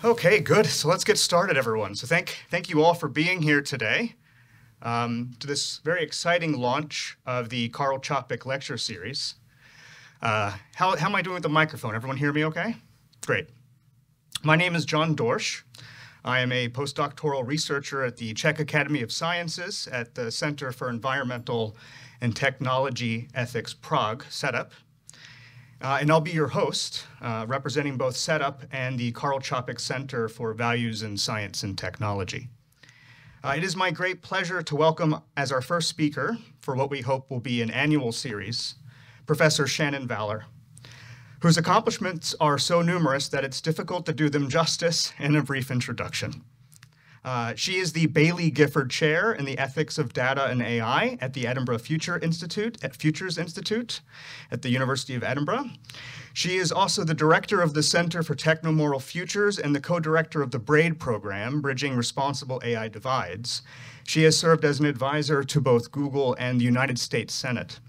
Okay, good. So let's get started, everyone. So thank you all for being here today to this very exciting launch of the Karel Čapek Lecture Series. How am I doing with the microphone? Everyone hear me okay? Great. My name is John Dorsch. I am a postdoctoral researcher at the Czech Academy of Sciences at the Center for Environmental and Technology Ethics Prague, CETUP. And I'll be your host, representing both CETUP and the Karel Čapek Center for Values in Science and Technology. It is my great pleasure to welcome as our first speaker for what we hope will be an annual series, Professor Shannon Vallor, whose accomplishments are so numerous that it's difficult to do them justice in a brief introduction. She is the Baillie Gifford Chair in the Ethics of Data and AI at the Edinburgh Futures Institute at the University of Edinburgh. She is also the director of the Center for Technomoral Futures and the co-director of the BRAID program, Bridging Responsible AI Divides. She has served as an advisor to both Google and the United States Senate.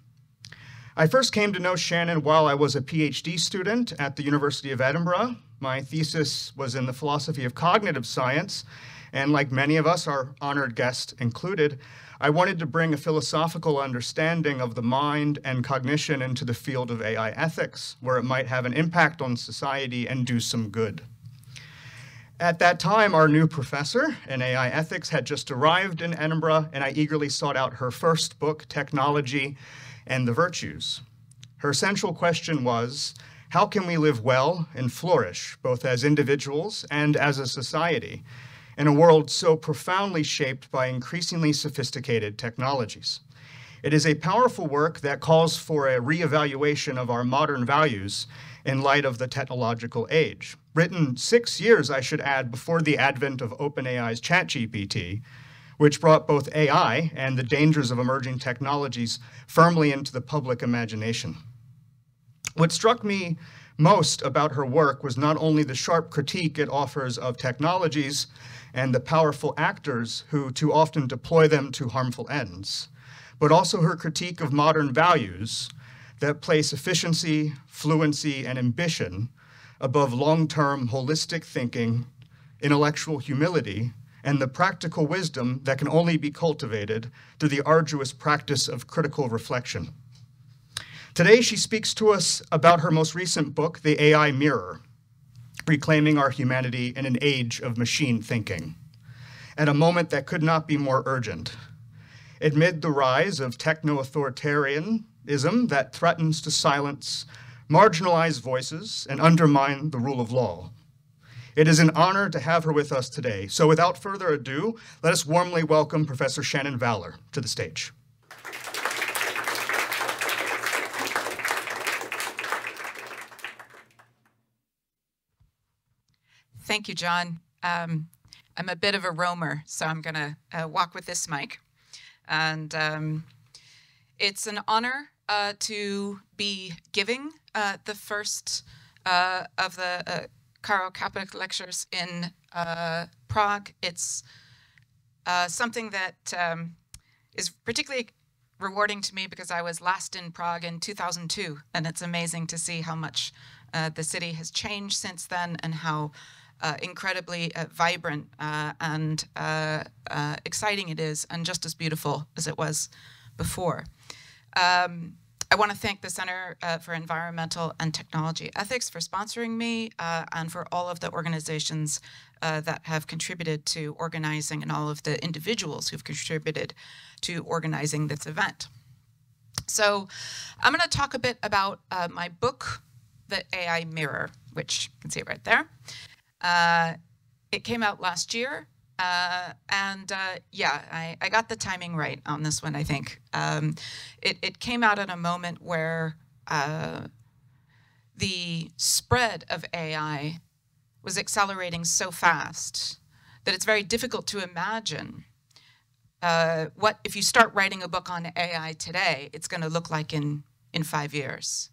I first came to know Shannon while I was a PhD student at the University of Edinburgh. My thesis was in the philosophy of cognitive science, and like many of us, our honored guest included, I wanted to bring a philosophical understanding of the mind and cognition into the field of AI ethics, where it might have an impact on society and do some good. At that time, our new professor in AI ethics had just arrived in Edinburgh, and I eagerly sought out her first book, Technology and the Virtues. Her central question was, how can we live well and flourish, both as individuals and as a society, in a world so profoundly shaped by increasingly sophisticated technologies? It is a powerful work that calls for a reevaluation of our modern values in light of the technological age. Written 6 years, I should add, before the advent of OpenAI's ChatGPT, which brought both AI and the dangers of emerging technologies firmly into the public imagination. What struck me most about her work was not only the sharp critique it offers of technologies and the powerful actors who too often deploy them to harmful ends, but also her critique of modern values that place efficiency, fluency, and ambition above long-term holistic thinking, intellectual humility, and the practical wisdom that can only be cultivated through the arduous practice of critical reflection. Today, she speaks to us about her most recent book, The AI Mirror, Reclaiming Our Humanity in an Age of Machine Thinking, at a moment that could not be more urgent. Amid the rise of techno-authoritarianism that threatens to silence marginalized voices and undermine the rule of law. It is an honor to have her with us today. So without further ado, let us warmly welcome Professor Shannon Vallor to the stage. Thank you, John. I'm a bit of a roamer, so I'm going to walk with this mic. And it's an honor to be giving the first of the Karel Čapek Lectures in Prague. It's something that is particularly rewarding to me because I was last in Prague in 2002, and it's amazing to see how much the city has changed since then and how incredibly vibrant and exciting it is, and just as beautiful as it was before. I want to thank the Center for Environmental and Technology Ethics for sponsoring me and for all of the organizations that have contributed to organizing and all of the individuals who've contributed to organizing this event. So I'm going to talk a bit about my book, The AI Mirror, which you can see it right there. It came out last year. Yeah, I got the timing right on this one, I think. It came out at a moment where the spread of AI was accelerating so fast that it's very difficult to imagine what, if you start writing a book on AI today, it's going to look like in 5 years.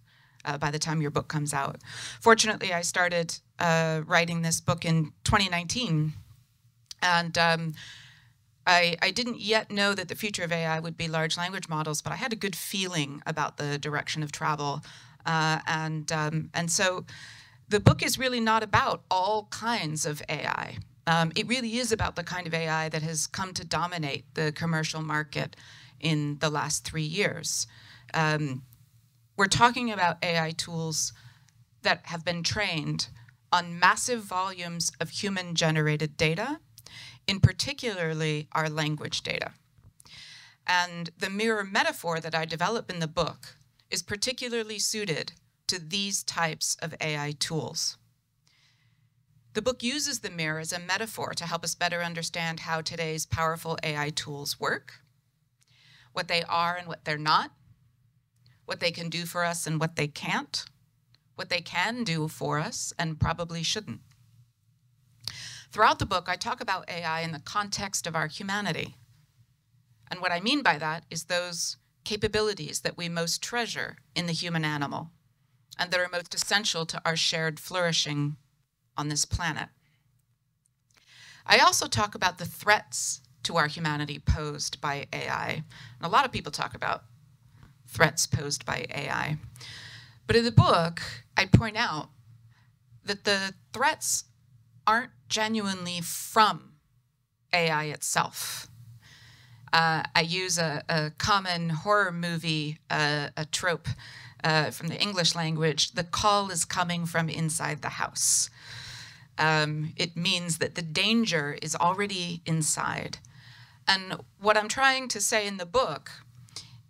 By the time your book comes out. Fortunately, I started writing this book in 2019. And I didn't yet know that the future of AI would be large language models, but I had a good feeling about the direction of travel. And so the book is really not about all kinds of AI. It really is about the kind of AI that has come to dominate the commercial market in the last 3 years. We're talking about AI tools that have been trained on massive volumes of human-generated data, in particularly our language data. And the mirror metaphor that I develop in the book is particularly suited to these types of AI tools. The book uses the mirror as a metaphor to help us better understand how today's powerful AI tools work, what they are and what they're not, what they can do for us and what they can't, what they can do for us and probably shouldn't. Throughout the book, I talk about AI in the context of our humanity. And what I mean by that is those capabilities that we most treasure in the human animal and that are most essential to our shared flourishing on this planet. I also talk about the threats to our humanity posed by AI. And a lot of people talk about threats posed by AI. But in the book, I point out that the threats aren't genuinely from AI itself. I use a common horror movie, a trope from the English language. The call is coming from inside the house. It means that the danger is already inside. And what I'm trying to say in the book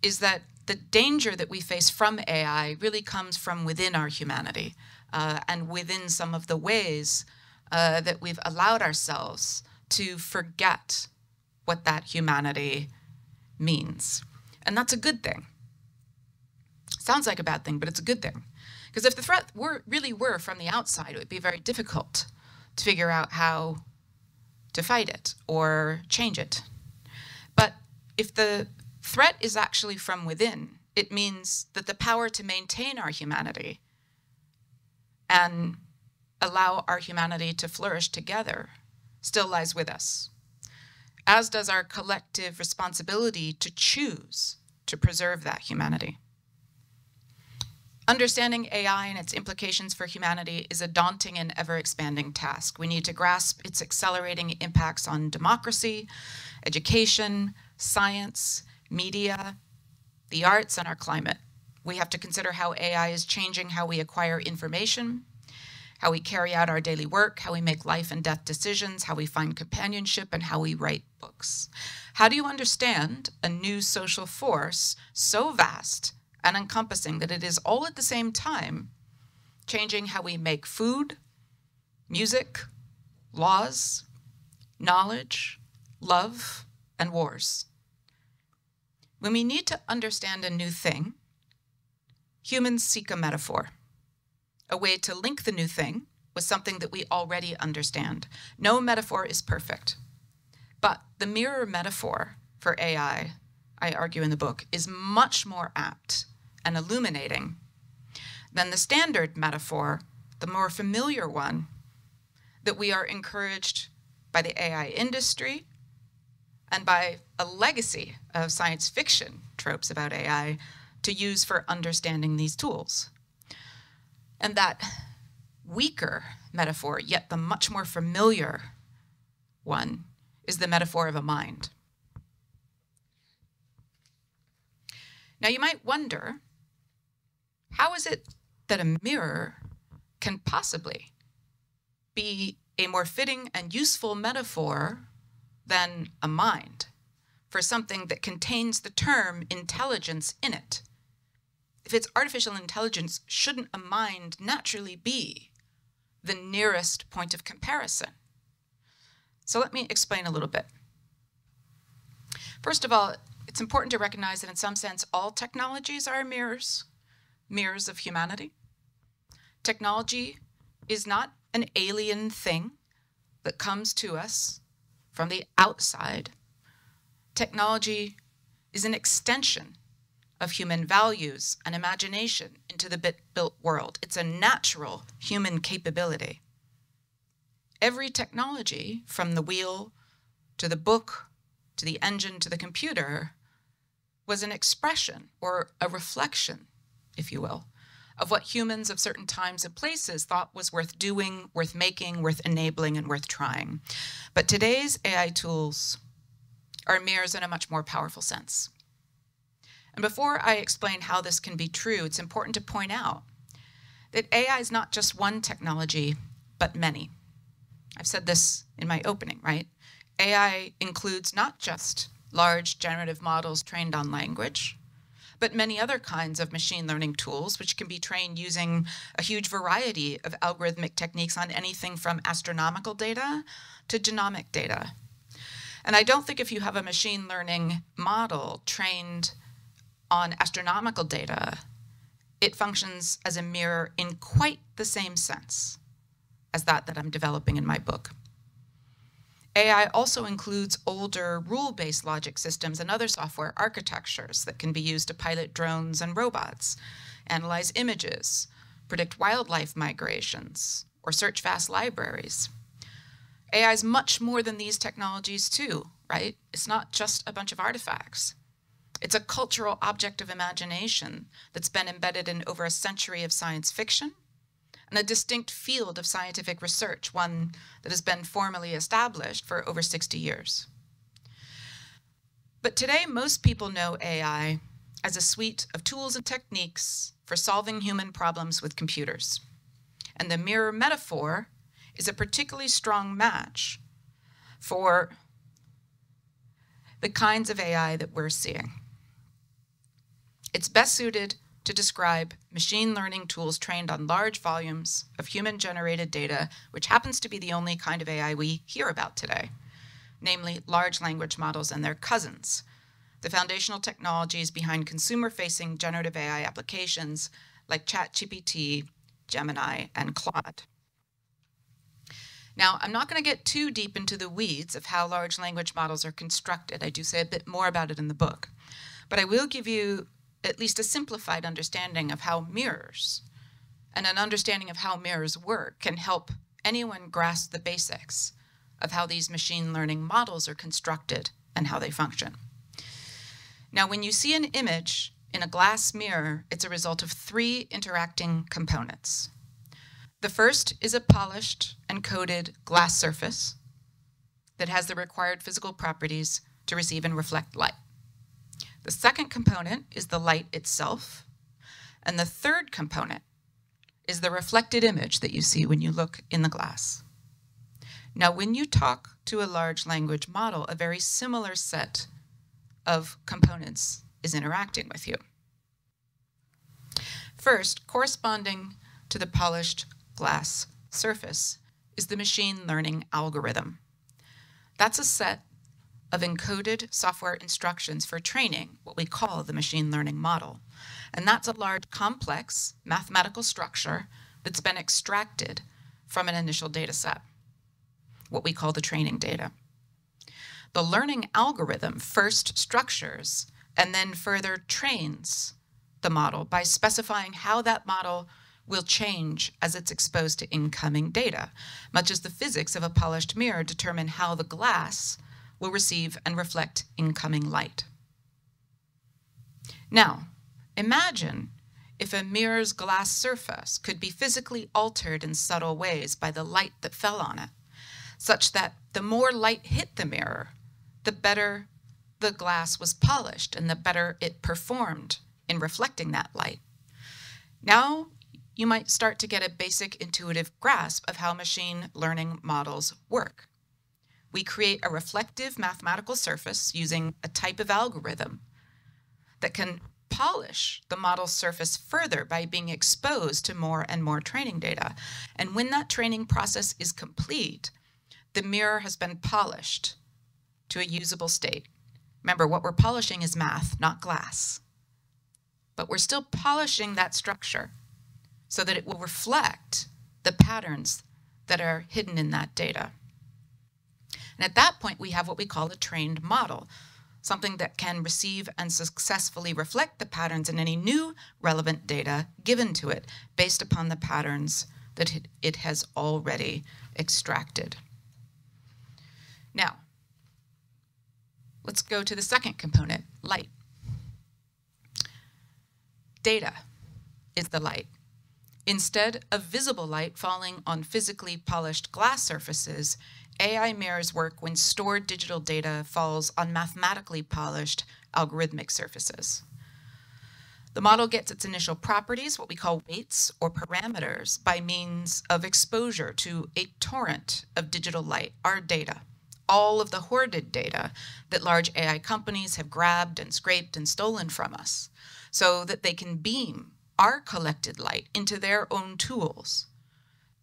is that the danger that we face from AI really comes from within our humanity and within some of the ways that we've allowed ourselves to forget what that humanity means. And that's a good thing. Sounds like a bad thing, but it's a good thing. Because if the threat really were from the outside, it would be very difficult to figure out how to fight it or change it. But if the threat is actually from within, it means that the power to maintain our humanity and allow our humanity to flourish together still lies with us, as does our collective responsibility to choose to preserve that humanity. Understanding AI and its implications for humanity is a daunting and ever-expanding task. We need to grasp its accelerating impacts on democracy, education, science, media, the arts, and our climate. We have to consider how AI is changing how we acquire information, how we carry out our daily work, how we make life and death decisions, how we find companionship, and how we write books. How do you understand a new social force so vast and encompassing that it is all at the same time changing how we make food, music, laws, knowledge, love, and wars? When we need to understand a new thing, humans seek a metaphor, a way to link the new thing with something that we already understand. No metaphor is perfect, but the mirror metaphor for AI, I argue in the book, is much more apt and illuminating than the standard metaphor, the more familiar one that we are encouraged by the AI industry and by a legacy of science fiction tropes about AI to use for understanding these tools. And that weaker metaphor, yet the much more familiar one, is the metaphor of a mind. Now you might wonder, how is it that a mirror can possibly be a more fitting and useful metaphor than a mind for something that contains the term intelligence in it? If it's artificial intelligence, shouldn't a mind naturally be the nearest point of comparison? So let me explain a little bit. First of all, it's important to recognize that in some sense, all technologies are mirrors of humanity. Technology is not an alien thing that comes to us from the outside. Technology is an extension of human values and imagination into the built world. It's a natural human capability. Every technology, from the wheel to the book to the engine to the computer, was an expression or a reflection, if you will, of what humans of certain times and places thought was worth doing, worth making, worth enabling, and worth trying. But today's AI tools are mirrors in a much more powerful sense. And before I explain how this can be true, it's important to point out that AI is not just one technology, but many. I've said this in my opening, right? AI includes not just large generative models trained on language, but many other kinds of machine learning tools, which can be trained using a huge variety of algorithmic techniques on anything from astronomical data to genomic data. And I don't think if you have a machine learning model trained on astronomical data, it functions as a mirror in quite the same sense as that I'm developing in my book. AI also includes older rule-based logic systems and other software architectures that can be used to pilot drones and robots, analyze images, predict wildlife migrations, or search vast libraries. AI is much more than these technologies too, right? It's not just a bunch of artifacts. It's a cultural object of imagination that's been embedded in over a century of science fiction and a distinct field of scientific research, one that has been formally established for over 60 years. But today, most people know AI as a suite of tools and techniques for solving human problems with computers. And the mirror metaphor is a particularly strong match for the kinds of AI that we're seeing. It's best suited to describe machine learning tools trained on large volumes of human-generated data, which happens to be the only kind of AI we hear about today, namely large language models and their cousins, the foundational technologies behind consumer-facing generative AI applications like ChatGPT, Gemini, and Claude. Now, I'm not going to get too deep into the weeds of how large language models are constructed. I do say a bit more about it in the book. But I will give you at least a simplified understanding of how mirrors and an understanding of how mirrors work can help anyone grasp the basics of how these machine learning models are constructed and how they function. Now, when you see an image in a glass mirror, it's a result of three interacting components. The first is a polished and coated glass surface that has the required physical properties to receive and reflect light. The second component is the light itself, and the third component is the reflected image that you see when you look in the glass. Now, when you talk to a large language model, a very similar set of components is interacting with you. First, corresponding to the polished glass surface is the machine learning algorithm. That's a set of encoded software instructions for training what we call the machine learning model. And that's a large, complex mathematical structure that's been extracted from an initial data set, what we call the training data. The learning algorithm first structures and then further trains the model by specifying how that model will change as it's exposed to incoming data, much as the physics of a polished mirror determine how the glass will receive and reflect incoming light. Now, imagine if a mirror's glass surface could be physically altered in subtle ways by the light that fell on it, such that the more light hit the mirror, the better the glass was polished and the better it performed in reflecting that light. Now, you might start to get a basic intuitive grasp of how machine learning models work. We create a reflective mathematical surface using a type of algorithm that can polish the model's surface further by being exposed to more and more training data. And when that training process is complete, the mirror has been polished to a usable state. Remember, what we're polishing is math, not glass. But we're still polishing that structure so that it will reflect the patterns that are hidden in that data. And at that point, we have what we call a trained model, something that can receive and successfully reflect the patterns in any new relevant data given to it based upon the patterns that it has already extracted. Now, let's go to the second component, light. Data is the light. Instead of visible light falling on physically polished glass surfaces, AI mirrors work when stored digital data falls on mathematically polished algorithmic surfaces. The model gets its initial properties, what we call weights or parameters, by means of exposure to a torrent of digital light, our data, all of the hoarded data that large AI companies have grabbed and scraped and stolen from us, so that they can beam our collected light into their own tools,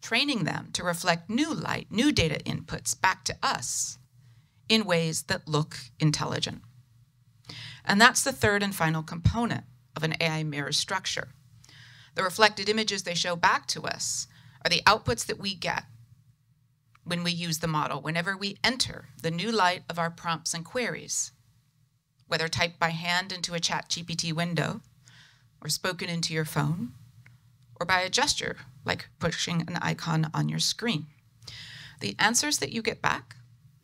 training them to reflect new light, new data inputs back to us in ways that look intelligent. And that's the third and final component of an AI mirror structure. The reflected images they show back to us are the outputs that we get when we use the model, whenever we enter the new light of our prompts and queries, whether typed by hand into a ChatGPT window, or spoken into your phone, or by a gesture, like pushing an icon on your screen. The answers that you get back,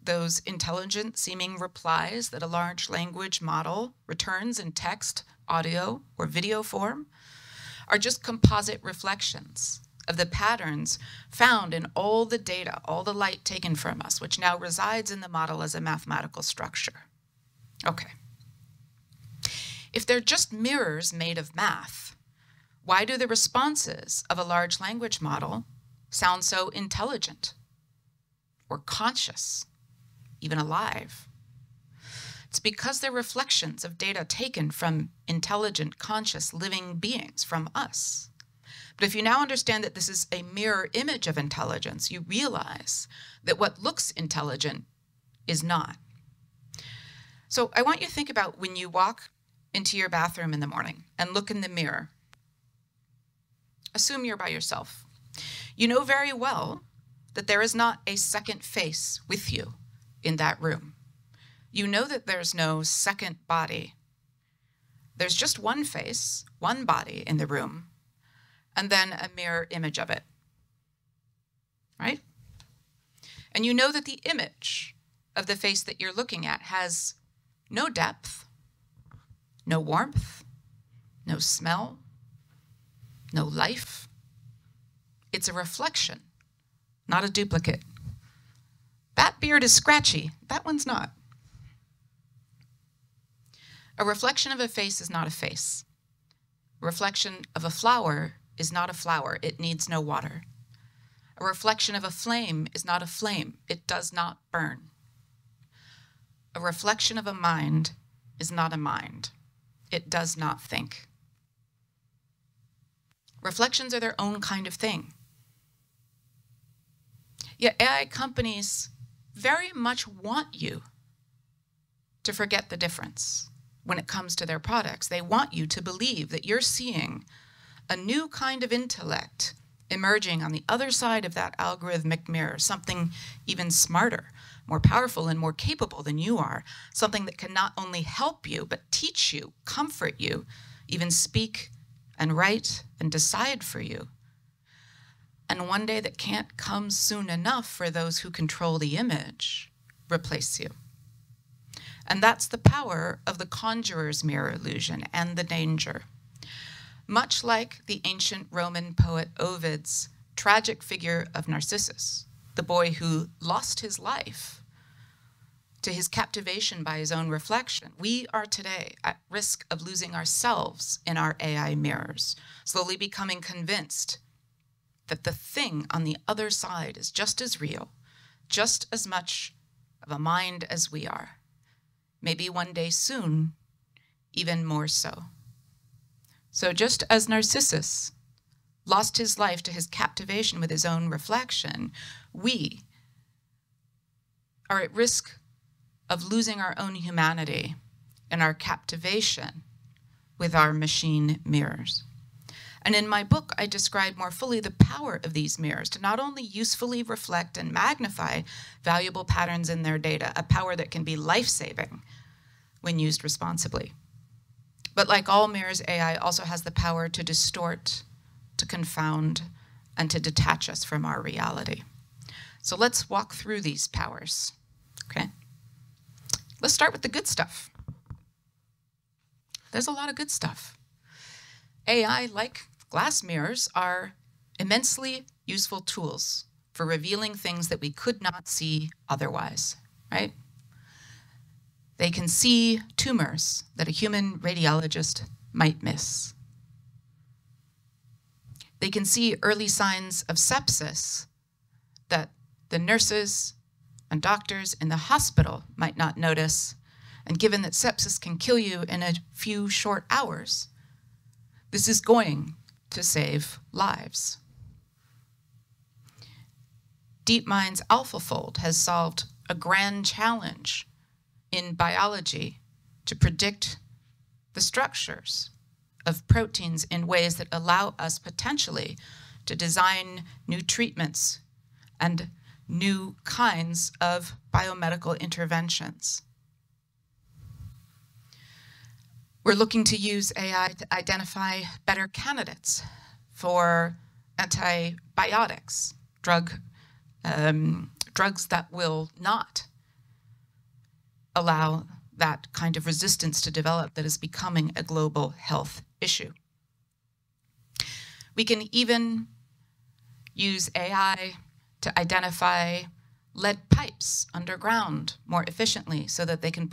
those intelligent-seeming replies that a large language model returns in text, audio, or video form, are just composite reflections of the patterns found in all the data, all the light taken from us, which now resides in the model as a mathematical structure. Okay. If they're just mirrors made of math, why do the responses of a large language model sound so intelligent or conscious, even alive? It's because they're reflections of data taken from intelligent, conscious, living beings, from us. But if you now understand that this is a mirror image of intelligence, you realize that what looks intelligent is not. So I want you to think about when you walk into your bathroom in the morning and look in the mirror. Assume you're by yourself. You know very well that there is not a second face with you in that room. You know that there's no second body. There's just one face, one body in the room, and then a mirror image of it, right? And you know that the image of the face that you're looking at has no depth, no warmth, no smell, no life. It's a reflection, not a duplicate. That beard is scratchy, that one's not. A reflection of a face is not a face. A reflection of a flower is not a flower. It needs no water. A reflection of a flame is not a flame. It does not burn. A reflection of a mind is not a mind. It does not think. Reflections are their own kind of thing. Yet AI companies very much want you to forget the difference when it comes to their products. They want you to believe that you're seeing a new kind of intellect emerging on the other side of that algorithmic mirror, something even smarter, more powerful, and more capable than you are, something that can not only help you, but teach you, comfort you, even speak and write and decide for you. And one day that can't come soon enough for those who control the image, replace you. And that's the power of the conjurer's mirror illusion and the danger. Much like the ancient Roman poet Ovid's tragic figure of Narcissus, the boy who lost his life to his captivation by his own reflection, we are today at risk of losing ourselves in our AI mirrors, slowly becoming convinced that the thing on the other side is just as real, just as much of a mind as we are. Maybe one day soon, even more so. So just as Narcissus lost his life to his captivation with his own reflection, we are at risk of losing our own humanity and our captivation with our machine mirrors. And in my book, I describe more fully the power of these mirrors to not only usefully reflect and magnify valuable patterns in their data, a power that can be life-saving when used responsibly. But like all mirrors, AI also has the power to distort, to confound, and to detach us from our reality. So let's walk through these powers, okay? Let's start with the good stuff. There's a lot of good stuff. AI, like glass mirrors, are immensely useful tools for revealing things that we could not see otherwise, right? They can see tumors that a human radiologist might miss. They can see early signs of sepsis that the nurses and doctors in the hospital might not notice. And given that sepsis can kill you in a few short hours, this is going to save lives. DeepMind's AlphaFold has solved a grand challenge in biology to predict the structures of proteins in ways that allow us potentially to design new treatments and new kinds of biomedical interventions. We're looking to use AI to identify better candidates for antibiotics, drugs that will not allow that kind of resistance to develop that is becoming a global health issue. We can even use AI to identify lead pipes underground more efficiently so that they can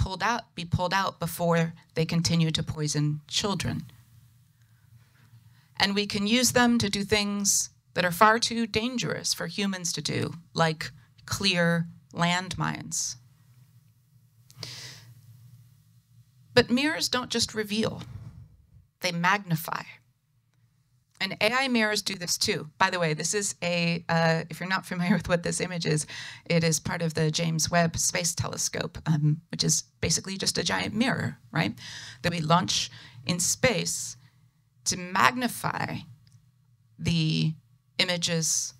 be pulled out before they continue to poison children. And we can use them to do things that are far too dangerous for humans to do, like clear landmines. But mirrors don't just reveal, they magnify. And AI mirrors do this too. By the way, this is if you're not familiar with what this image is, it is part of the James Webb Space Telescope, which is basically just a giant mirror, right? That we launch in space to magnify the images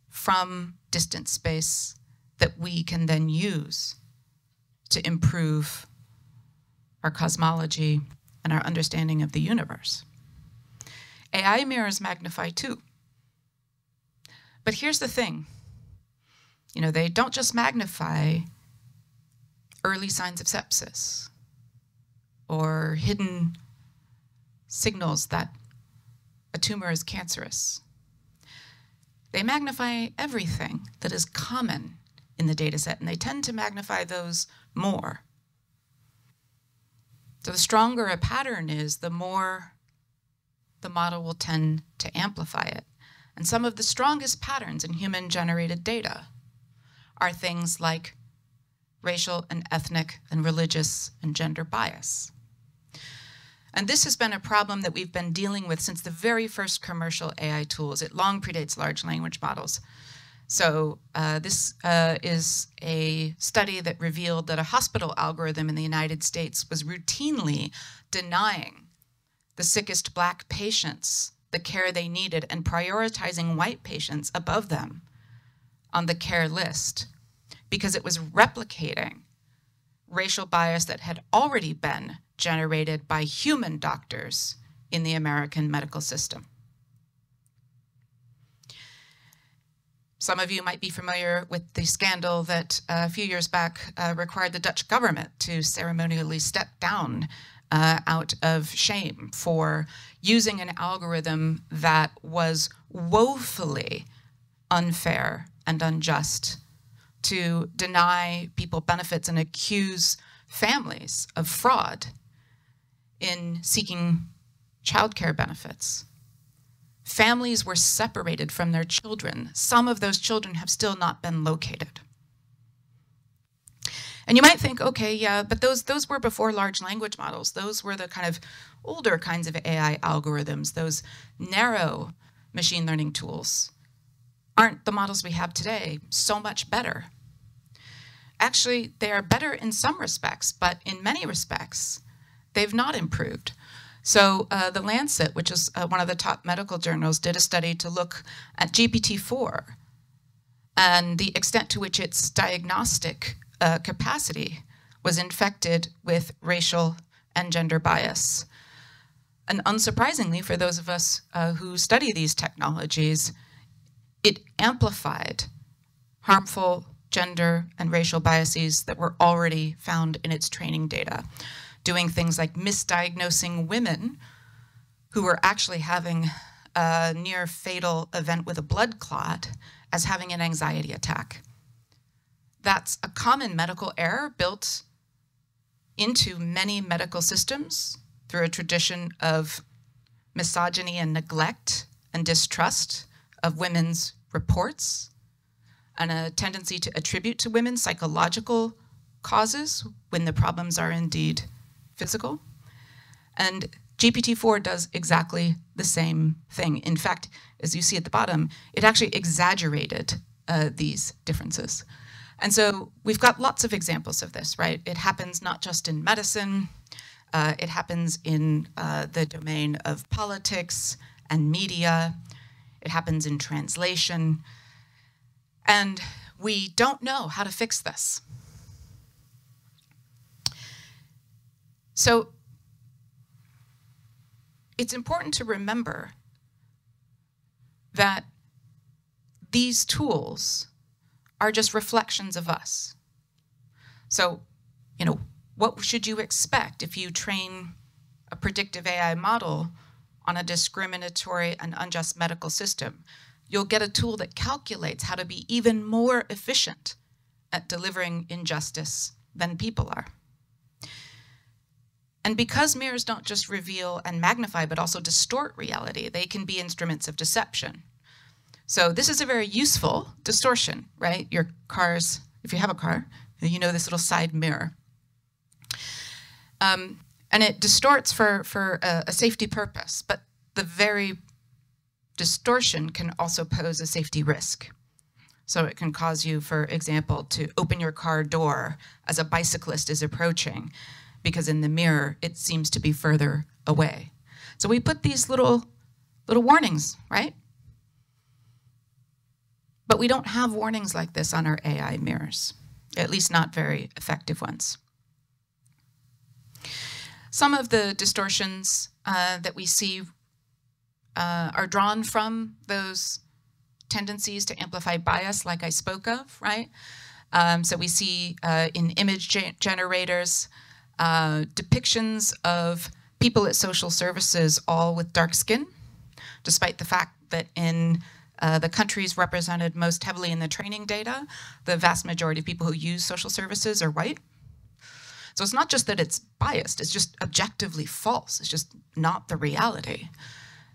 from distant space that we can then use to improve our cosmology and our understanding of the universe. AI mirrors magnify too. But here's the thing. They don't just magnify early signs of sepsis or hidden signals that a tumor is cancerous. They magnify everything that is common in the data set, and they tend to magnify those more. So the stronger a pattern is, the more the model will tend to amplify it. And some of the strongest patterns in human-generated data are things like racial and ethnic and religious and gender bias. And this has been a problem that we've been dealing with since the very first commercial AI tools. It long predates large language models. So this is a study that revealed that a hospital algorithm in the United States was routinely denying the sickest Black patients the care they needed and prioritizing white patients above them on the care list because it was replicating racial bias that had already been generated by human doctors in the American medical system. Some of you might be familiar with the scandal that a few years back required the Dutch government to ceremonially step down out of shame for using an algorithm that was woefully unfair and unjust to deny people benefits and accuse families of fraud in seeking childcare benefits. Families were separated from their children. Some of those children have still not been located. And you might think, okay, yeah, but those were before large language models. Those were the kind of older kinds of AI algorithms, those narrow machine learning tools. Aren't the models we have today so much better? Actually, they are better in some respects, but in many respects, they've not improved. So The Lancet, which is one of the top medical journals, did a study to look at GPT-4 and the extent to which its diagnostic capacity was infected with racial and gender bias. And unsurprisingly, for those of us who study these technologies, it amplified harmful gender and racial biases that were already found in its training data, doing things like misdiagnosing women who were actually having a near fatal event with a blood clot as having an anxiety attack. That's a common medical error built into many medical systems through a tradition of misogyny and neglect and distrust of women's reports, and a tendency to attribute to women psychological causes when the problems are indeed physical. And GPT-4 does exactly the same thing. In fact, as you see at the bottom, it actually exaggerated these differences. And so we've got lots of examples of this, right? It happens not just in medicine, it happens in the domain of politics and media, it happens in translation, and we don't know how to fix this. So it's important to remember that these tools are just reflections of us. So, what should you expect if you train a predictive AI model on a discriminatory and unjust medical system? You'll get a tool that calculates how to be even more efficient at delivering injustice than people are. And because mirrors don't just reveal and magnify, but also distort reality, they can be instruments of deception. So this is a very useful distortion, right? Your cars, if you have a car, you know this little side mirror. And it distorts for a safety purpose, but the very distortion can also pose a safety risk. So it can cause you, for example, to open your car door as a bicyclist is approaching, because in the mirror, it seems to be further away. So we put these little warnings, right? But we don't have warnings like this on our AI mirrors, at least not very effective ones. Some of the distortions that we see are drawn from those tendencies to amplify bias like I spoke of, right? So we see in image generators depictions of people at social services all with dark skin, despite the fact that in the countries represented most heavily in the training data, the vast majority of people who use social services are white. So it's not just that it's biased, it's just objectively false. It's just not the reality.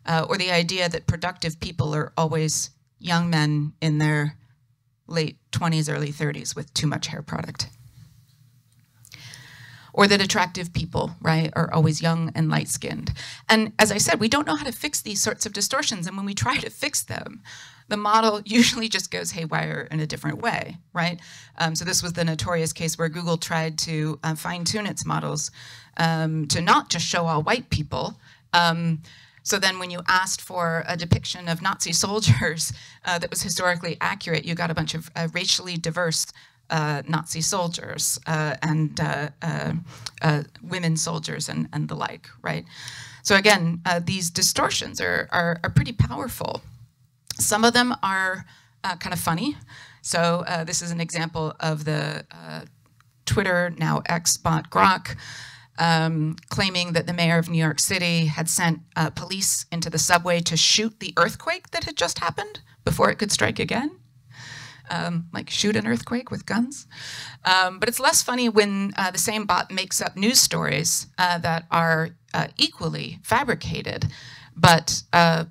Or the idea that productive people are always young men in their late 20s, early 30s with too much hair product. Or that attractive people, right, are always young and light-skinned. And as I said, we don't know how to fix these sorts of distortions, and when we try to fix them, the model usually just goes haywire in a different way, right? So this was the notorious case where Google tried to fine-tune its models to not just show all white people. So then when you asked for a depiction of Nazi soldiers that was historically accurate, you got a bunch of racially diverse Nazi soldiers and women soldiers and the like, right? So again, these distortions are pretty powerful. Some of them are kind of funny. So this is an example of the Twitter, now X bot Grok, claiming that the mayor of New York City had sent police into the subway to shoot the earthquake that had just happened before it could strike again. Like shoot an earthquake with guns. But it's less funny when the same bot makes up news stories that are equally fabricated, but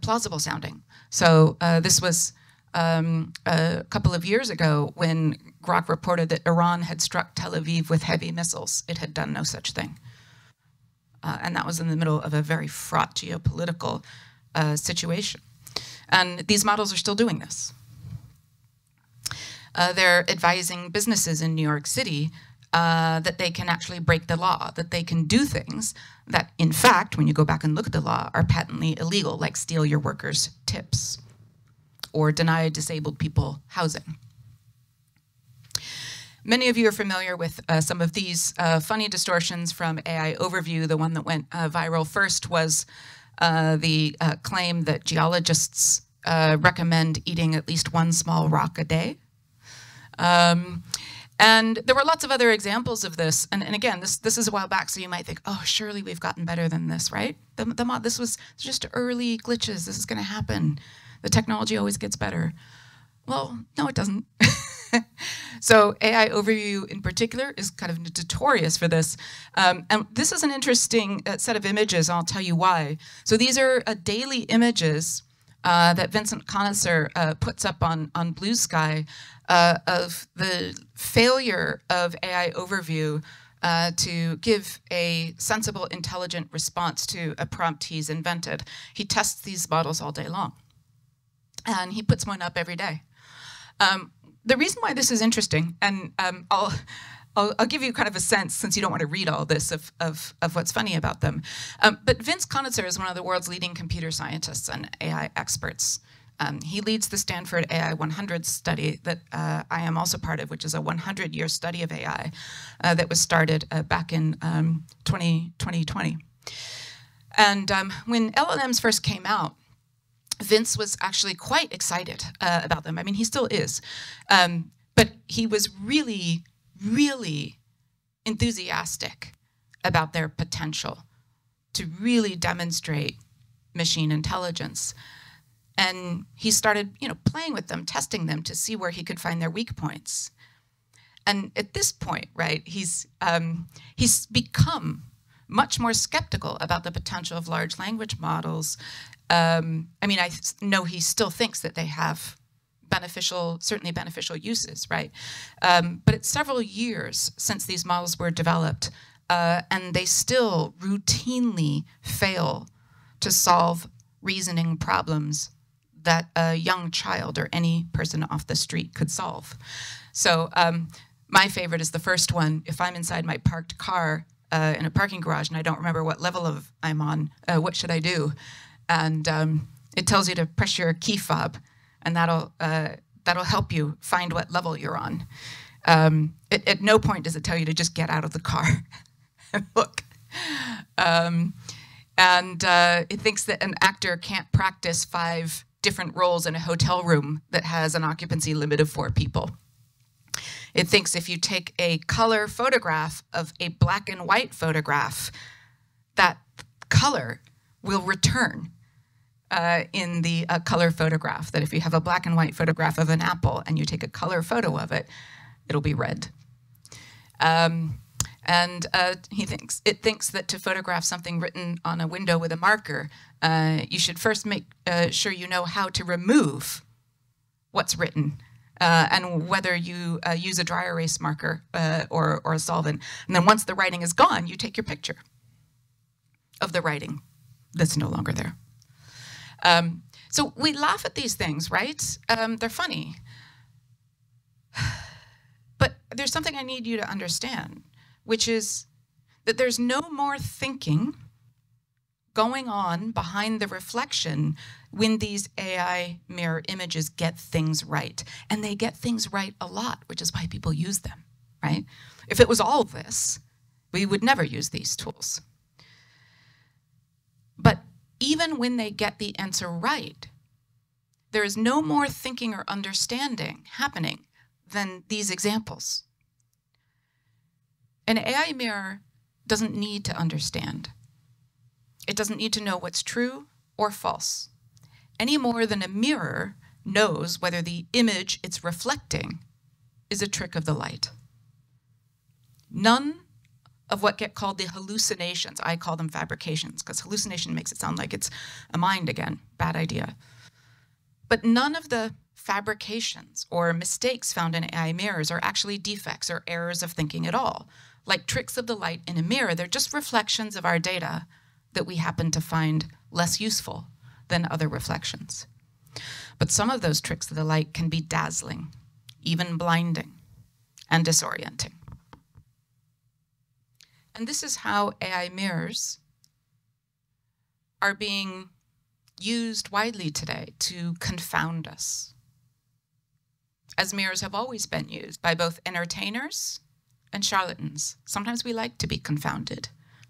plausible sounding. So this was a couple of years ago when Grok reported that Iran had struck Tel Aviv with heavy missiles. It had done no such thing. And that was in the middle of a very fraught geopolitical situation. And these models are still doing this. They're advising businesses in New York City that they can actually break the law, that they can do things that, in fact, when you go back and look at the law, are patently illegal, like steal your workers' tips or deny disabled people housing. Many of you are familiar with some of these funny distortions from AI Overview. The one that went viral first was the claim that geologists recommend eating at least one small rock a day. And there were lots of other examples of this. And again, this is a while back, so you might think, oh, surely we've gotten better than this, right? This was just early glitches. This is going to happen. The technology always gets better. Well, no, it doesn't. So AI Overview in particular is kind of notorious for this. And this is an interesting set of images, and I'll tell you why. So these are daily images that Vincent Connoisseur puts up on Blue Sky of the failure of AI Overview to give a sensible, intelligent response to a prompt he's invented. He tests these models all day long, and he puts one up every day. The reason why this is interesting, and I'll give you kind of a sense, since you don't want to read all this, of what's funny about them. But Vince Connoisseur is one of the world's leading computer scientists and AI experts. He leads the Stanford AI 100 study that I am also part of, which is a 100-year study of AI that was started back in 2020. And when LLMs first came out, Vince was actually quite excited about them. I mean, he still is. But he was really, really enthusiastic about their potential to really demonstrate machine intelligence. And he started, playing with them, testing them to see where he could find their weak points. And at this point, right, he's become much more skeptical about the potential of large language models. I mean, I know he still thinks that they have certainly beneficial uses, right? But it's several years since these models were developed, and they still routinely fail to solve reasoning problems that a young child or any person off the street could solve. So my favorite is the first one. If I'm inside my parked car in a parking garage and I don't remember what level I'm on, what should I do? And it tells you to press your key fob, and that'll help you find what level you're on. At no point does it tell you to just get out of the car and look. It thinks that an actor can't practice 5 different roles in a hotel room that has an occupancy limit of 4 people. It thinks if you take a color photograph of a black and white photograph, that color will return in the color photograph, that if you have a black and white photograph of an apple and you take a color photo of it, it'll be red. It thinks that to photograph something written on a window with a marker, you should first make sure you know how to remove what's written, and whether you use a dry erase marker or a solvent. And then once the writing is gone, you take your picture of the writing that's no longer there. So we laugh at these things, right? They're funny. But there's something I need you to understand, which is that there's no more thinking going on behind the reflection when these AI mirror images get things right. And they get things right a lot, which is why people use them, right? If it was all this, we would never use these tools. But even when they get the answer right, there is no more thinking or understanding happening than these examples. An AI mirror doesn't need to understand. It doesn't need to know what's true or false, any more than a mirror knows whether the image it's reflecting is a trick of the light. None of what get called the hallucinations, I call them fabrications, because hallucination makes it sound like it's a mind again, bad idea. But none of the fabrications or mistakes found in AI mirrors are actually defects or errors of thinking at all. Like tricks of the light in a mirror, they're just reflections of our data that we happen to find less useful than other reflections. But some of those tricks of the light can be dazzling, even blinding, and disorienting. And this is how AI mirrors are being used widely today to confound us, as mirrors have always been used by both entertainers and charlatans. Sometimes we like to be confounded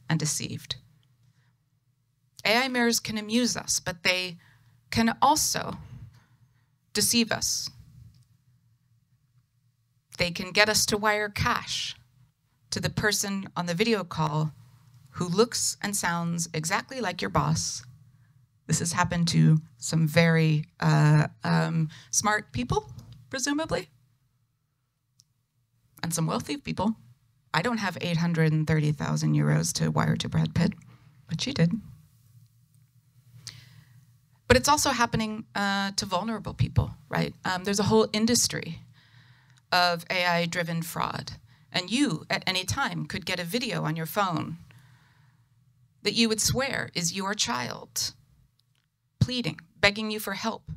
and deceived. AI mirrors can amuse us, but they can also deceive us. They can get us to wire cash to the person on the video call who looks and sounds exactly like your boss. This has happened to some very smart people, presumably, and some wealthy people. I don't have 830,000 euros to wire to Brad Pitt, but she did. But it's also happening to vulnerable people, right? There's a whole industry of AI-driven fraud. And you, at any time, could get a video on your phone that you would swear is your child, pleading, begging you for help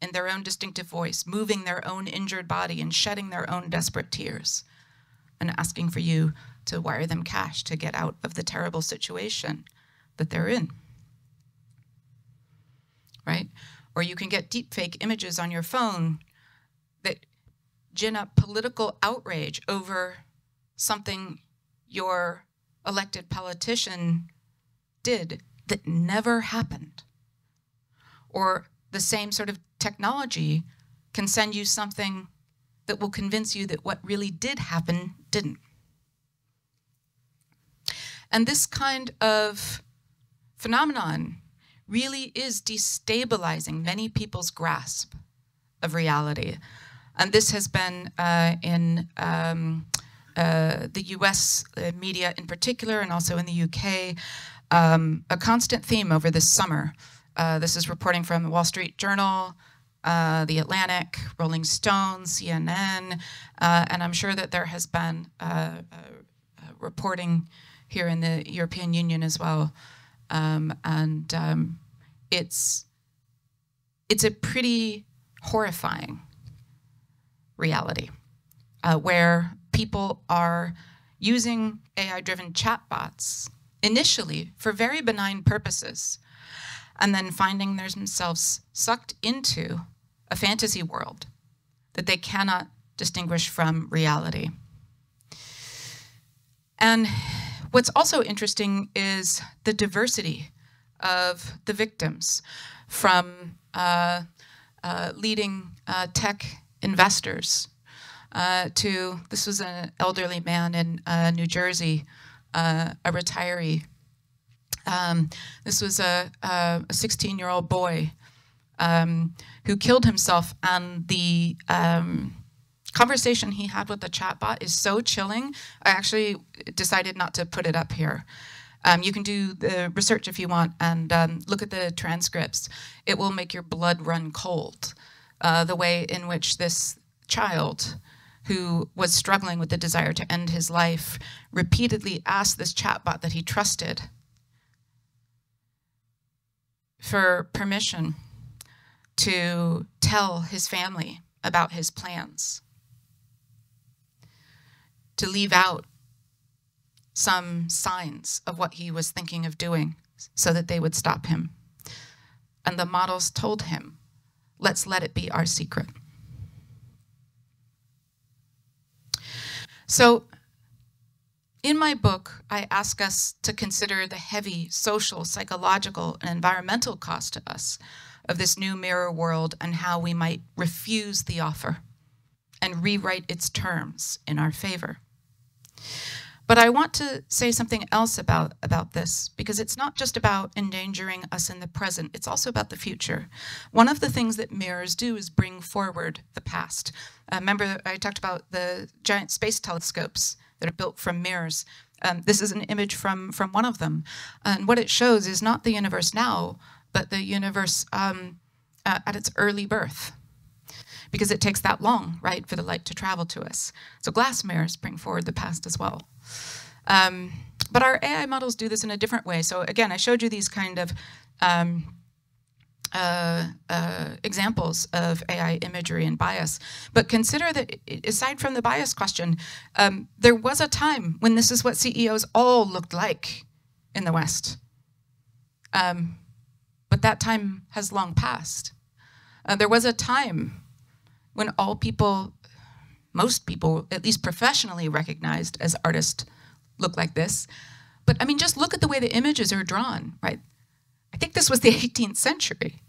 in their own distinctive voice, moving their own injured body and shedding their own desperate tears, and asking for you to wire them cash to get out of the terrible situation that they're in, right? Or you can get deepfake images on your phone that gin up political outrage over something your elected politician did that never happened. Or the same sort of technology can send you something that will convince you that what really did happen didn't. And this kind of phenomenon really is destabilizing many people's grasp of reality. And this has been in the US media in particular, and also in the UK, a constant theme over this summer. This is reporting from the Wall Street Journal, The Atlantic, Rolling Stone, CNN, and I'm sure that there has been reporting here in the European Union as well. It's a pretty horrifying reality where people are using AI-driven chatbots initially for very benign purposes, and then finding themselves sucked into a fantasy world that they cannot distinguish from reality. And what's also interesting is the diversity of the victims, from leading tech investors to, this was an elderly man in New Jersey, a retiree. This was a 16-year-old boy who killed himself, and the conversation he had with the chatbot is so chilling, I actually decided not to put it up here. You can do the research if you want and look at the transcripts. It will make your blood run cold, the way in which this child, who was struggling with the desire to end his life, repeatedly asked this chatbot that he trusted for permission to tell his family about his plans, to leave out some signs of what he was thinking of doing so that they would stop him. And the models told him, let's let it be our secret. So in my book, I ask us to consider the heavy social, psychological, and environmental cost to us of this new mirror world, and how we might refuse the offer and rewrite its terms in our favor. But I want to say something else about this, because it's not just about endangering us in the present, it's also about the future. One of the things that mirrors do is bring forward the past. Remember, I talked about the giant space telescopes that are built from mirrors. This is an image from one of them. And what it shows is not the universe now, but the universe at its early birth, because it takes that long, right, for the light to travel to us. So glass mirrors bring forward the past as well. But our AI models do this in a different way. So again, I showed you these kind of examples of AI imagery and bias. But consider that, aside from the bias question, there was a time when this is what CEOs all looked like in the West. But that time has long passed. There was a time when all people, most people, at least professionally recognized as artists, look like this. But I mean, just look at the way the images are drawn, right? I think this was the 18th century.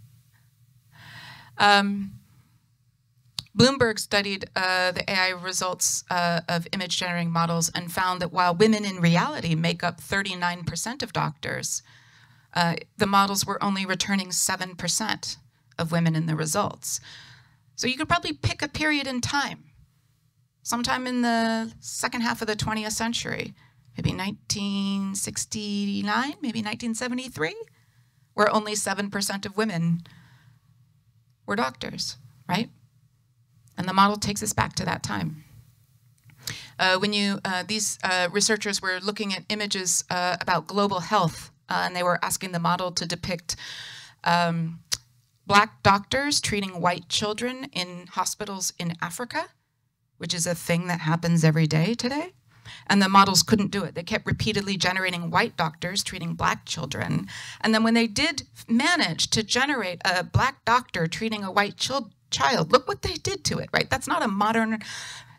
Bloomberg studied the AI results of image generating models and found that while women in reality make up 39% of doctors, the models were only returning 7% of women in the results. So you could probably pick a period in time, sometime in the second half of the 20th century, maybe 1969, maybe 1973, where only 7% of women were doctors, right? And the model takes us back to that time. These researchers were looking at images about global health, and they were asking the model to depict Black doctors treating white children in hospitals in Africa, which is a thing that happens every day today. And the models couldn't do it. They kept repeatedly generating white doctors treating Black children. And then when they did manage to generate a Black doctor treating a white child, look what they did to it, right? That's not a modern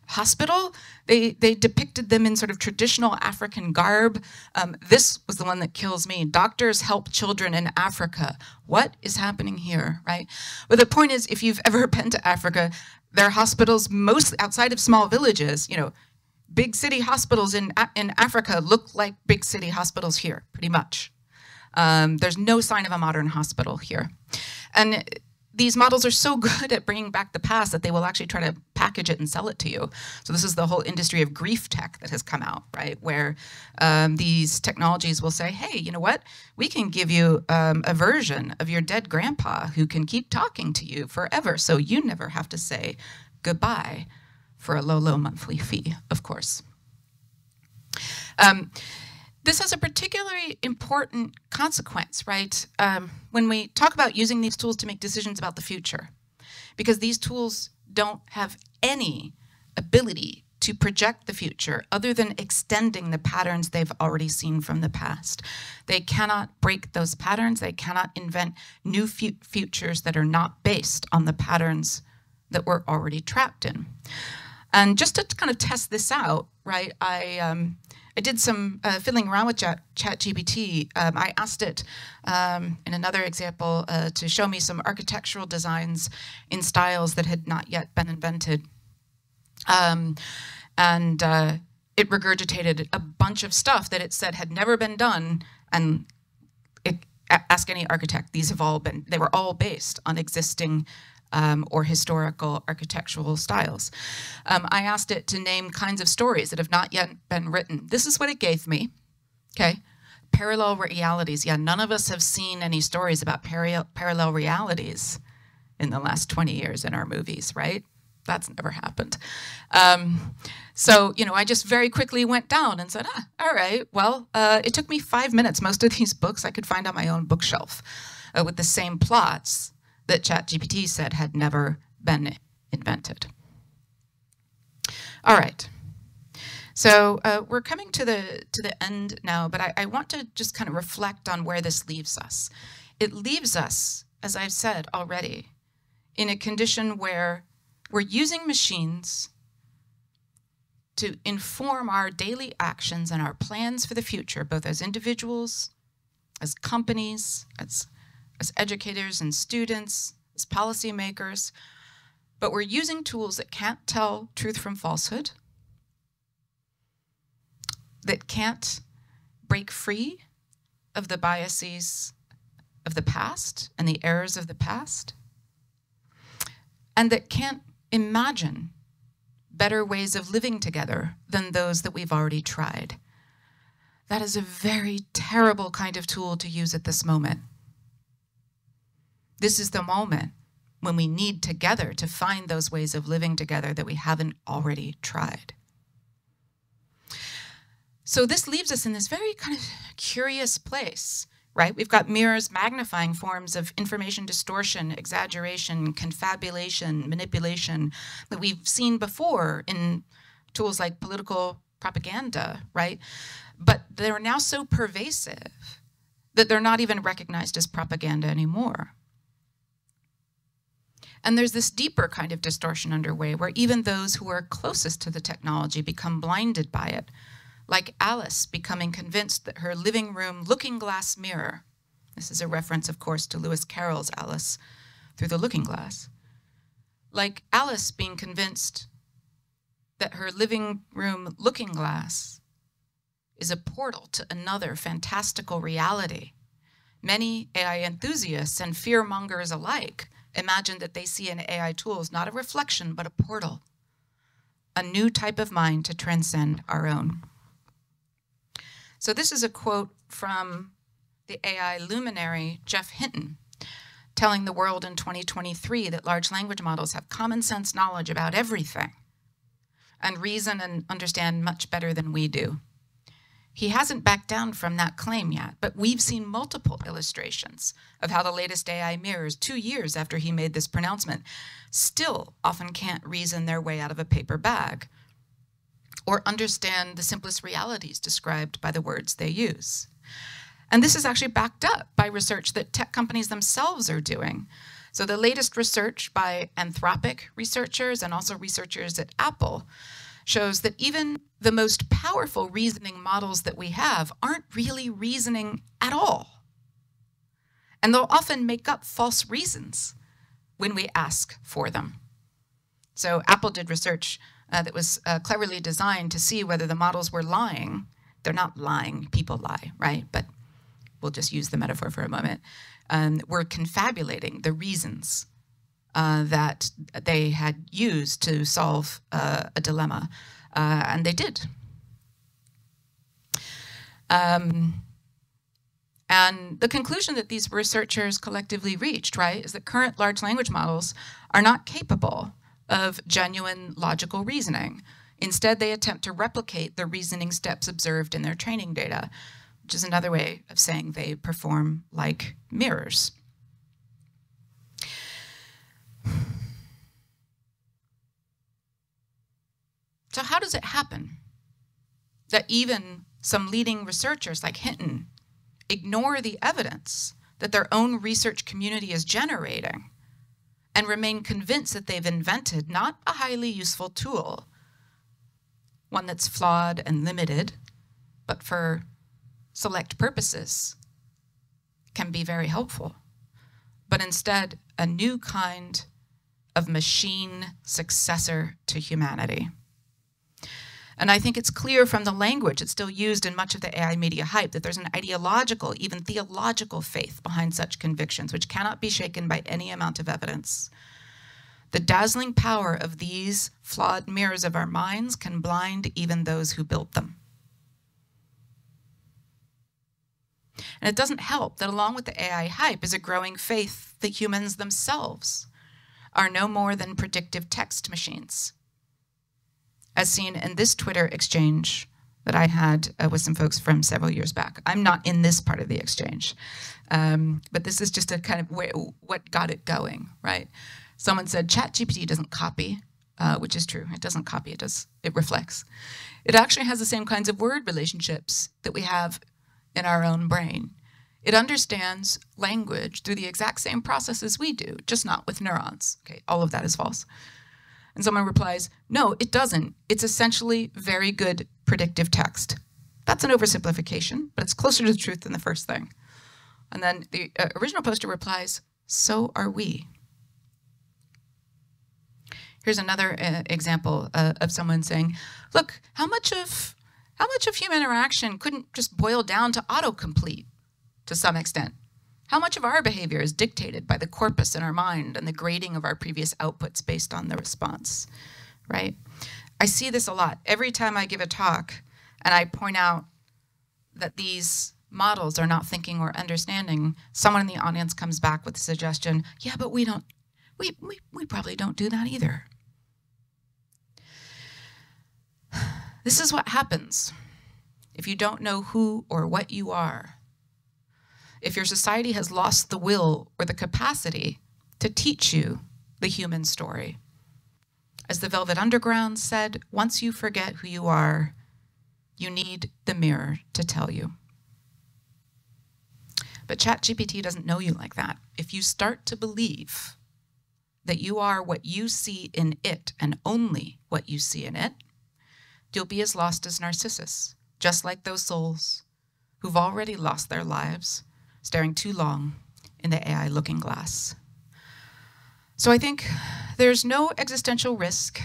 hospital. They depicted them in sort of traditional African garb. This was the one that kills me. Doctors help children in Africa. What is happening here, right? But the point is, if you've ever been to Africa, their hospitals, mostly outside of small villages, you know, big city hospitals in Africa look like big city hospitals here, pretty much. There's no sign of a modern hospital here. And these models are so good at bringing back the past that they will actually try to package it and sell it to you. So this is the whole industry of grief tech that has come out, right? Where these technologies will say, hey, you know what? We can give you a version of your dead grandpa who can keep talking to you forever, so you never have to say goodbye for a low, low monthly fee, of course. This has a particularly important consequence, right? When we talk about using these tools to make decisions about the future, because these tools don't have any ability to project the future other than extending the patterns they've already seen from the past. They cannot break those patterns. They cannot invent new futures that are not based on the patterns that we're already trapped in. And just to kind of test this out, right, I did some fiddling around with ChatGPT. I asked it, in another example, to show me some architectural designs in styles that had not yet been invented. And it regurgitated a bunch of stuff that it said had never been done. And ask any architect, these have all been, they were all based on existing or historical architectural styles. I asked it to name kinds of stories that have not yet been written. This is what it gave me, okay? Parallel realities. Yeah, none of us have seen any stories about parallel realities in the last 20 years in our movies, right? That's never happened. So, you know, I just very quickly went down and said, all right, well, it took me 5 minutes. Most of these books I could find on my own bookshelf with the same plots that ChatGPT said had never been invented. All right. So we're coming to the end now, but I want to just kind of reflect on where this leaves us. It leaves us, as I've said already, in a condition where we're using machines to inform our daily actions and our plans for the future, both as individuals, as companies, as educators and students, as policymakers. But we're using tools that can't tell truth from falsehood, that can't break free of the biases of the past and the errors of the past, and that can't imagine better ways of living together than those that we've already tried. That is a very terrible kind of tool to use at this moment. This is the moment when we need together to find those ways of living together that we haven't already tried. So this leaves us in this very kind of curious place, right? We've got mirrors magnifying forms of information distortion, exaggeration, confabulation, manipulation that we've seen before in tools like political propaganda, right? But they're now so pervasive that they're not even recognized as propaganda anymore. And there's this deeper kind of distortion underway where even those who are closest to the technology become blinded by it, like Alice becoming convinced that her living room looking glass mirror, this is a reference, of course, to Lewis Carroll's Alice Through the Looking Glass, like Alice being convinced that her living room looking glass is a portal to another fantastical reality. Many AI enthusiasts and fear-mongers alike imagine that they see in AI tools not a reflection, but a portal, a new type of mind to transcend our own. So this is a quote from the AI luminary Geoff Hinton, telling the world in 2023 that large language models have common sense knowledge about everything and reason and understand much better than we do. He hasn't backed down from that claim yet, but we've seen multiple illustrations of how the latest AI mirrors 2 years after he made this pronouncement still often can't reason their way out of a paper bag or understand the simplest realities described by the words they use. And this is actually backed up by research that tech companies themselves are doing. So the latest research by Anthropic researchers and also researchers at Apple shows that even the most powerful reasoning models that we have aren't really reasoning at all. And they'll often make up false reasons when we ask for them. So Apple did research that was cleverly designed to see whether the models were lying. They're not lying, people lie, right? But we'll just use the metaphor for a moment. We're confabulating the reasons that they had used to solve a dilemma, and they did. And the conclusion that these researchers collectively reached, right, is that current large language models are not capable of genuine logical reasoning. Instead, they attempt to replicate the reasoning steps observed in their training data, which is another way of saying they perform like mirrors. So how does it happen that even some leading researchers like Hinton ignore the evidence that their own research community is generating and remain convinced that they've invented not a highly useful tool, one that's flawed and limited, but for select purposes can be very helpful, but instead a new kind of machine successor to humanity? And I think it's clear from the language that's still used in much of the AI media hype that there's an ideological, even theological faith behind such convictions, which cannot be shaken by any amount of evidence. The dazzling power of these flawed mirrors of our minds can blind even those who built them. And it doesn't help that along with the AI hype is a growing faith that humans themselves are no more than predictive text machines, as seen in this Twitter exchange that I had with some folks from several years back. I'm not in this part of the exchange, but this is just a kind of what got it going, right? Someone said, ChatGPT doesn't copy, which is true. It doesn't copy, it reflects. It actually has the same kinds of word relationships that we have in our own brain. It understands language through the exact same processes we do, just not with neurons. Okay, all of that is false. And someone replies, no, it doesn't. It's essentially very good predictive text. That's an oversimplification, but it's closer to the truth than the first thing. And then the original poster replies, so are we. Here's another example of someone saying, look, how much of human interaction couldn't just boil down to autocomplete to some extent? How much of our behavior is dictated by the corpus in our mind and the grading of our previous outputs based on the response, right? I see this a lot. Every time I give a talk and I point out that these models are not thinking or understanding, someone in the audience comes back with the suggestion, yeah, but we probably don't do that either. This is what happens if you don't know who or what you are. If your society has lost the will or the capacity to teach you the human story. As the Velvet Underground said, once you forget who you are, you need the mirror to tell you. But ChatGPT doesn't know you like that. If you start to believe that you are what you see in it and only what you see in it, you'll be as lost as Narcissus, just like those souls who've already lost their lives staring too long in the AI looking glass. So I think there's no existential risk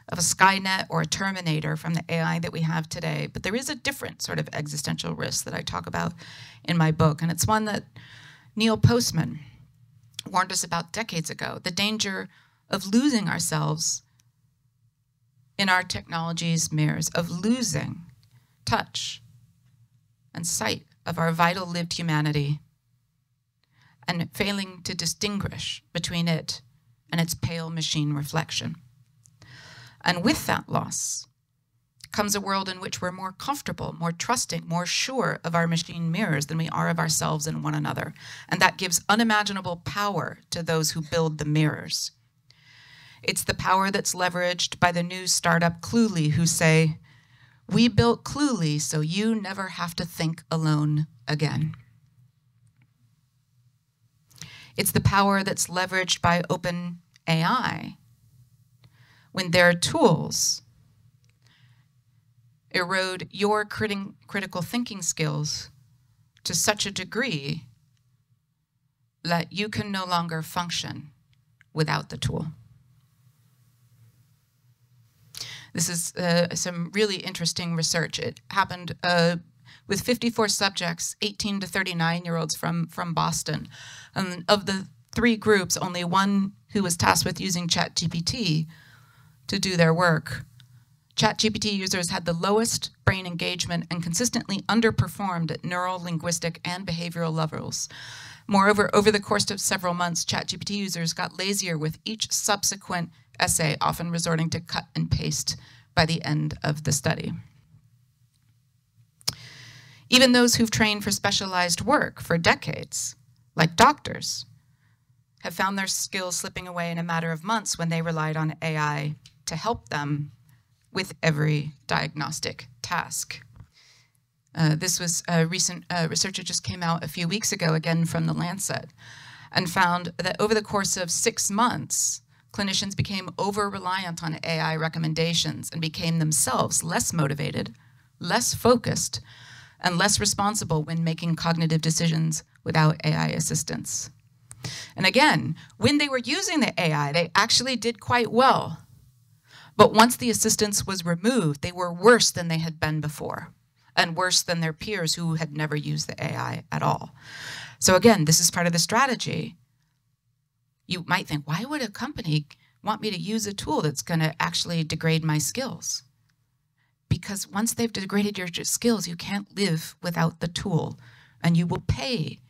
of a Skynet or a Terminator from the AI that we have today, but there is a different sort of existential risk that I talk about in my book, and it's one that Neil Postman warned us about decades ago, the danger of losing ourselves in our technology's mirrors, of losing touch and sight of our vital lived humanity and failing to distinguish between it and its pale machine reflection. And with that loss comes a world in which we're more comfortable, more trusting, more sure of our machine mirrors than we are of ourselves and one another. And that gives unimaginable power to those who build the mirrors. It's the power that's leveraged by the new startup Cluely, who say, "We built Cluely so you never have to think alone again." It's the power that's leveraged by OpenAI when their tools erode your critical thinking skills to such a degree that you can no longer function without the tool. This is some really interesting research. It happened with 54 subjects, 18 to 39-year-olds from Boston. And of the three groups, only one who was tasked with using ChatGPT to do their work. ChatGPT users had the lowest brain engagement and consistently underperformed at neural, linguistic, and behavioral levels. Moreover, over the course of several months, ChatGPT users got lazier with each subsequent essay, often resorting to cut and paste by the end of the study. Even those who've trained for specialized work for decades, like doctors, have found their skills slipping away in a matter of months when they relied on AI to help them with every diagnostic task. This was a recent research that just came out a few weeks ago, again from The Lancet, and found that over the course of 6 months, clinicians became over-reliant on AI recommendations and became themselves less motivated, less focused, and less responsible when making cognitive decisions without AI assistance. And again, when they were using the AI, they actually did quite well. But once the assistance was removed, they were worse than they had been before, and worse than their peers who had never used the AI at all. So again, this is part of the strategy. You might think, why would a company want me to use a tool that's going to actually degrade my skills? Because once they've degraded your skills, you can't live without the tool, and you will pay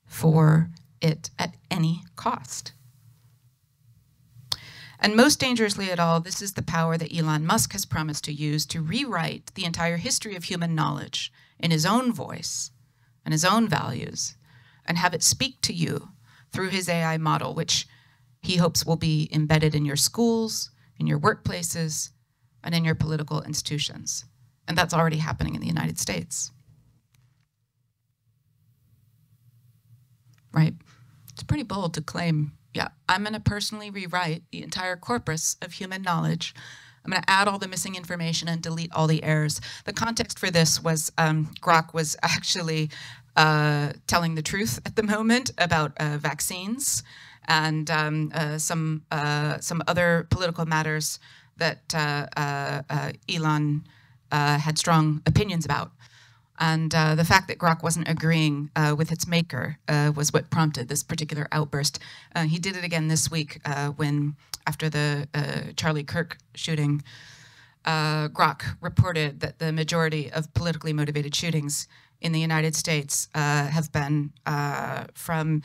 for it at any cost. And most dangerously at all, this is the power that Elon Musk has promised to use to rewrite the entire history of human knowledge in his own voice and his own values, and have it speak to you through his AI model, which he hopes will be embedded in your schools, in your workplaces, and in your political institutions. And that's already happening in the United States. Right? It's pretty bold to claim, yeah, I'm going to personally rewrite the entire corpus of human knowledge. I'm going to add all the missing information and delete all the errors. The context for this was Grok was actually telling the truth at the moment about vaccines and some other political matters that Elon had strong opinions about. And the fact that Grok wasn't agreeing with its maker was what prompted this particular outburst. He did it again this week when, after the Charlie Kirk shooting, Grok reported that the majority of politically motivated shootings in the United States have been from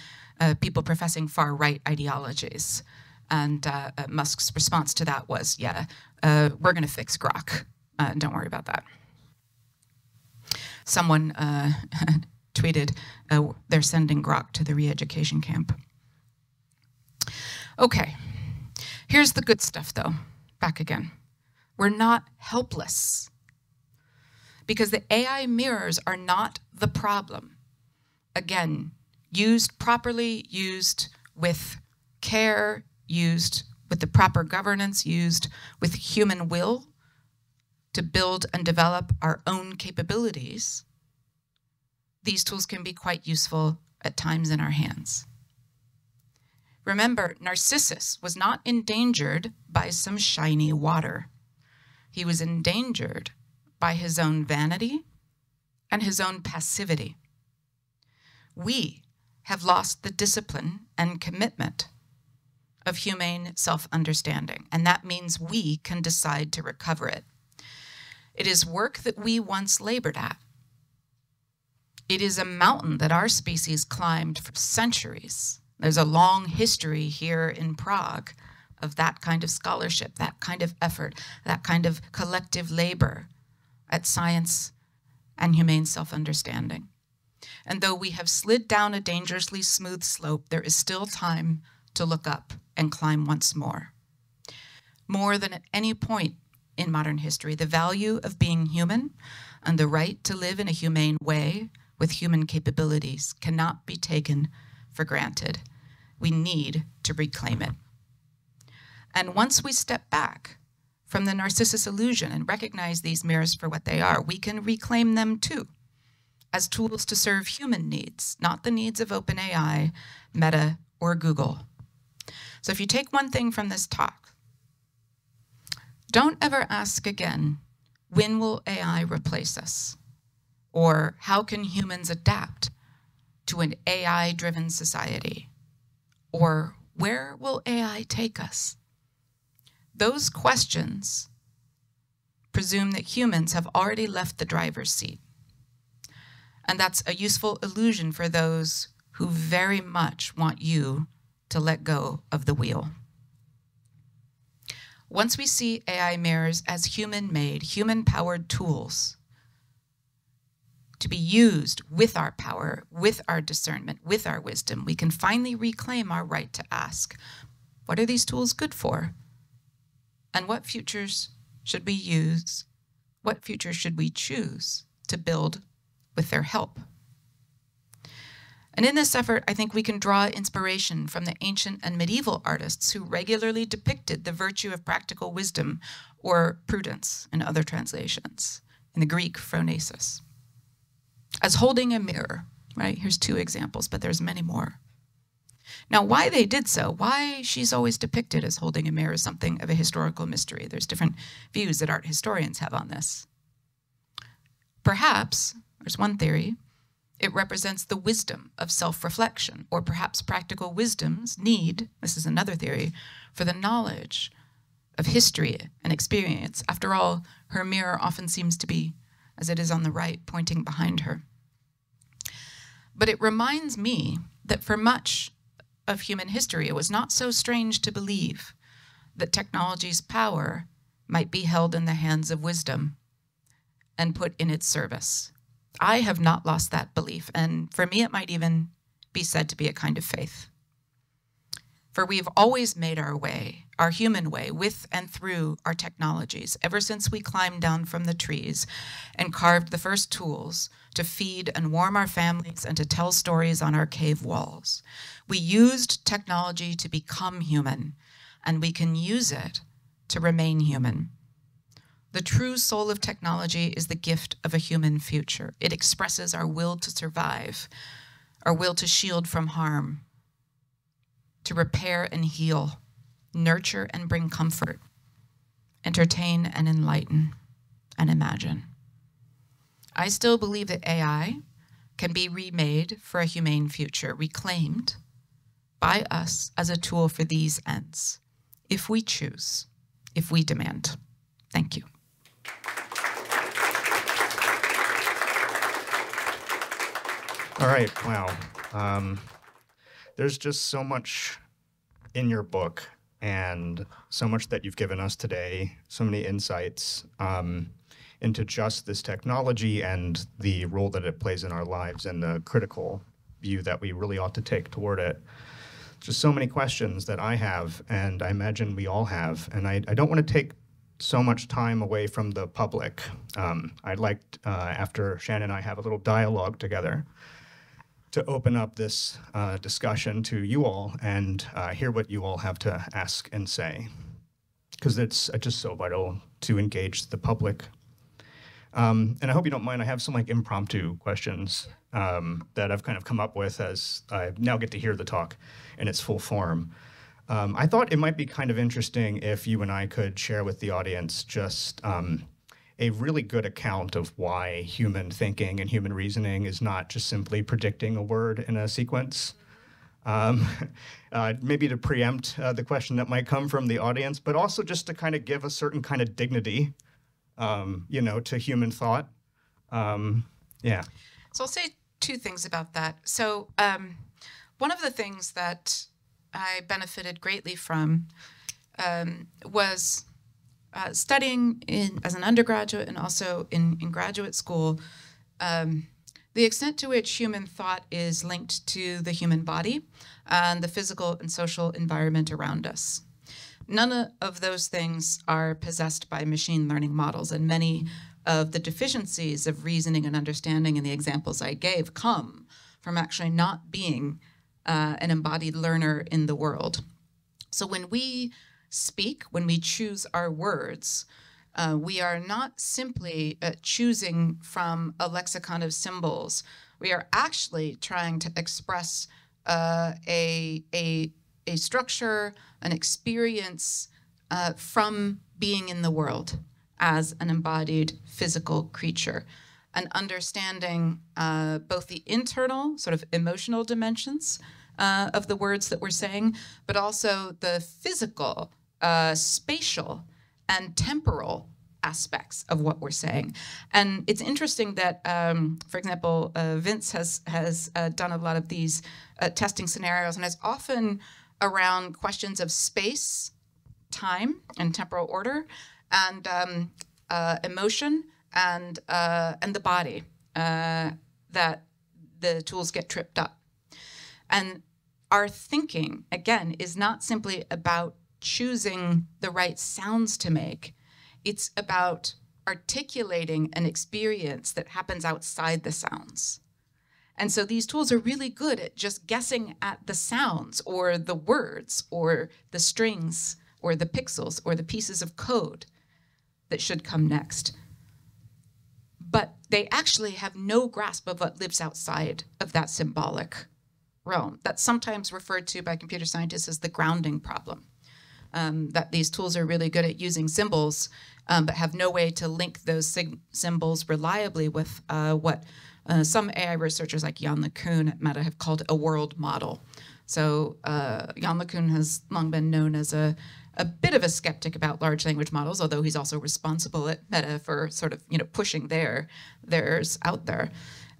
people professing far-right ideologies. And Musk's response to that was, yeah, we're going to fix Grok. Don't worry about that. Someone tweeted, they're sending Grok to the re-education camp. Okay, here's the good stuff, though. Back again. We're not helpless, because the AI mirrors are not the problem. Again, used properly, used with care, used with the proper governance, used with human will to build and develop our own capabilities, these tools can be quite useful at times in our hands. Remember, Narcissus was not endangered by some shiny water. He was endangered by his own vanity and his own passivity. We have lost the discipline and commitment of humane self-understanding, and that means we can decide to recover it. It is work that we once labored at. It is a mountain that our species climbed for centuries. There's a long history here in Prague of that kind of scholarship, that kind of effort, that kind of collective labor at science and humane self-understanding. And though we have slid down a dangerously smooth slope, there is still time to look up and climb once more. More than at any point in modern history, the value of being human and the right to live in a humane way with human capabilities cannot be taken for granted. We need to reclaim it. And once we step back from the Narcissus illusion and recognize these mirrors for what they are, we can reclaim them too, as tools to serve human needs, not the needs of OpenAI, Meta, or Google. So if you take one thing from this talk, don't ever ask again, when will AI replace us? Or how can humans adapt to an AI-driven society? Or where will AI take us? Those questions presume that humans have already left the driver's seat. And that's a useful illusion for those who very much want you to let go of the wheel. Once we see AI mirrors as human-made, human-powered tools to be used with our power, with our discernment, with our wisdom, we can finally reclaim our right to ask, what are these tools good for? And what futures should we use? What futures should we choose to build with their help? And in this effort, I think we can draw inspiration from the ancient and medieval artists who regularly depicted the virtue of practical wisdom, or prudence in other translations, in the Greek phronesis, as holding a mirror, right? Here's two examples, but there's many more. Now, why they did so, why she's always depicted as holding a mirror is something of a historical mystery. There's different views that art historians have on this. Perhaps, there's one theory, it represents the wisdom of self-reflection, or perhaps practical wisdom's need, this is another theory, for the knowledge of history and experience. After all, her mirror often seems to be, as it is on the right, pointing behind her. But it reminds me that for much of human history, it was not so strange to believe that technology's power might be held in the hands of wisdom and put in its service. I have not lost that belief, and for me it might even be said to be a kind of faith. For we have always made our way, our human way, with and through our technologies, ever since we climbed down from the trees and carved the first tools to feed and warm our families and to tell stories on our cave walls. We used technology to become human, and we can use it to remain human. The true soul of technology is the gift of a human future. It expresses our will to survive, our will to shield from harm, to repair and heal, nurture and bring comfort, entertain and enlighten, and imagine. I still believe that AI can be remade for a humane future, reclaimed by us as a tool for these ends, if we choose, if we demand. Thank you. All right, wow. There's just so much in your book and so much that you've given us today, so many insights into just this technology and the role that it plays in our lives and the critical view that we really ought to take toward it. Just so many questions that I have, and I imagine we all have, and I don't want to take so much time away from the public. I'd like, after Shannon and I have a little dialogue together, to open up this discussion to you all and hear what you all have to ask and say, because it's just so vital to engage the public. And I hope you don't mind, I have some like impromptu questions that I've kind of come up with as I now get to hear the talk in its full form. I thought it might be kind of interesting if you and I could share with the audience just a really good account of why human thinking and human reasoning is not just simply predicting a word in a sequence. Maybe to preempt the question that might come from the audience, but also just to kind of give a certain kind of dignity, to human thought. Yeah. So I'll say two things about that. So one of the things that I benefited greatly from was studying as an undergraduate and also in graduate school, the extent to which human thought is linked to the human body and the physical and social environment around us. None of those things are possessed by machine learning models, and many of the deficiencies of reasoning and understanding in the examples I gave come from actually not being an embodied learner in the world. So when we speak, when we choose our words, we are not simply choosing from a lexicon of symbols. We are actually trying to express a structure, an experience from being in the world as an embodied physical creature, and understanding both the internal sort of emotional dimensions of the words that we're saying, but also the physical, spatial, and temporal aspects of what we're saying. And it's interesting that, for example, Vince has done a lot of these testing scenarios, and it's often around questions of space, time, and temporal order, and emotion, and the body, that the tools get tripped up. And our thinking, again, is not simply about choosing the right sounds to make. It's about articulating an experience that happens outside the sounds. And so these tools are really good at just guessing at the sounds or the words or the strings or the pixels or the pieces of code that should come next. But they actually have no grasp of what lives outside of that symbolic realm. That's sometimes referred to by computer scientists as the grounding problem. That these tools are really good at using symbols, but have no way to link those symbols reliably with what some AI researchers like Jan LeCun at Meta have called a world model. So Jan LeCun has long been known as a bit of a skeptic about large language models, although he's also responsible at Meta for sort of pushing theirs out there.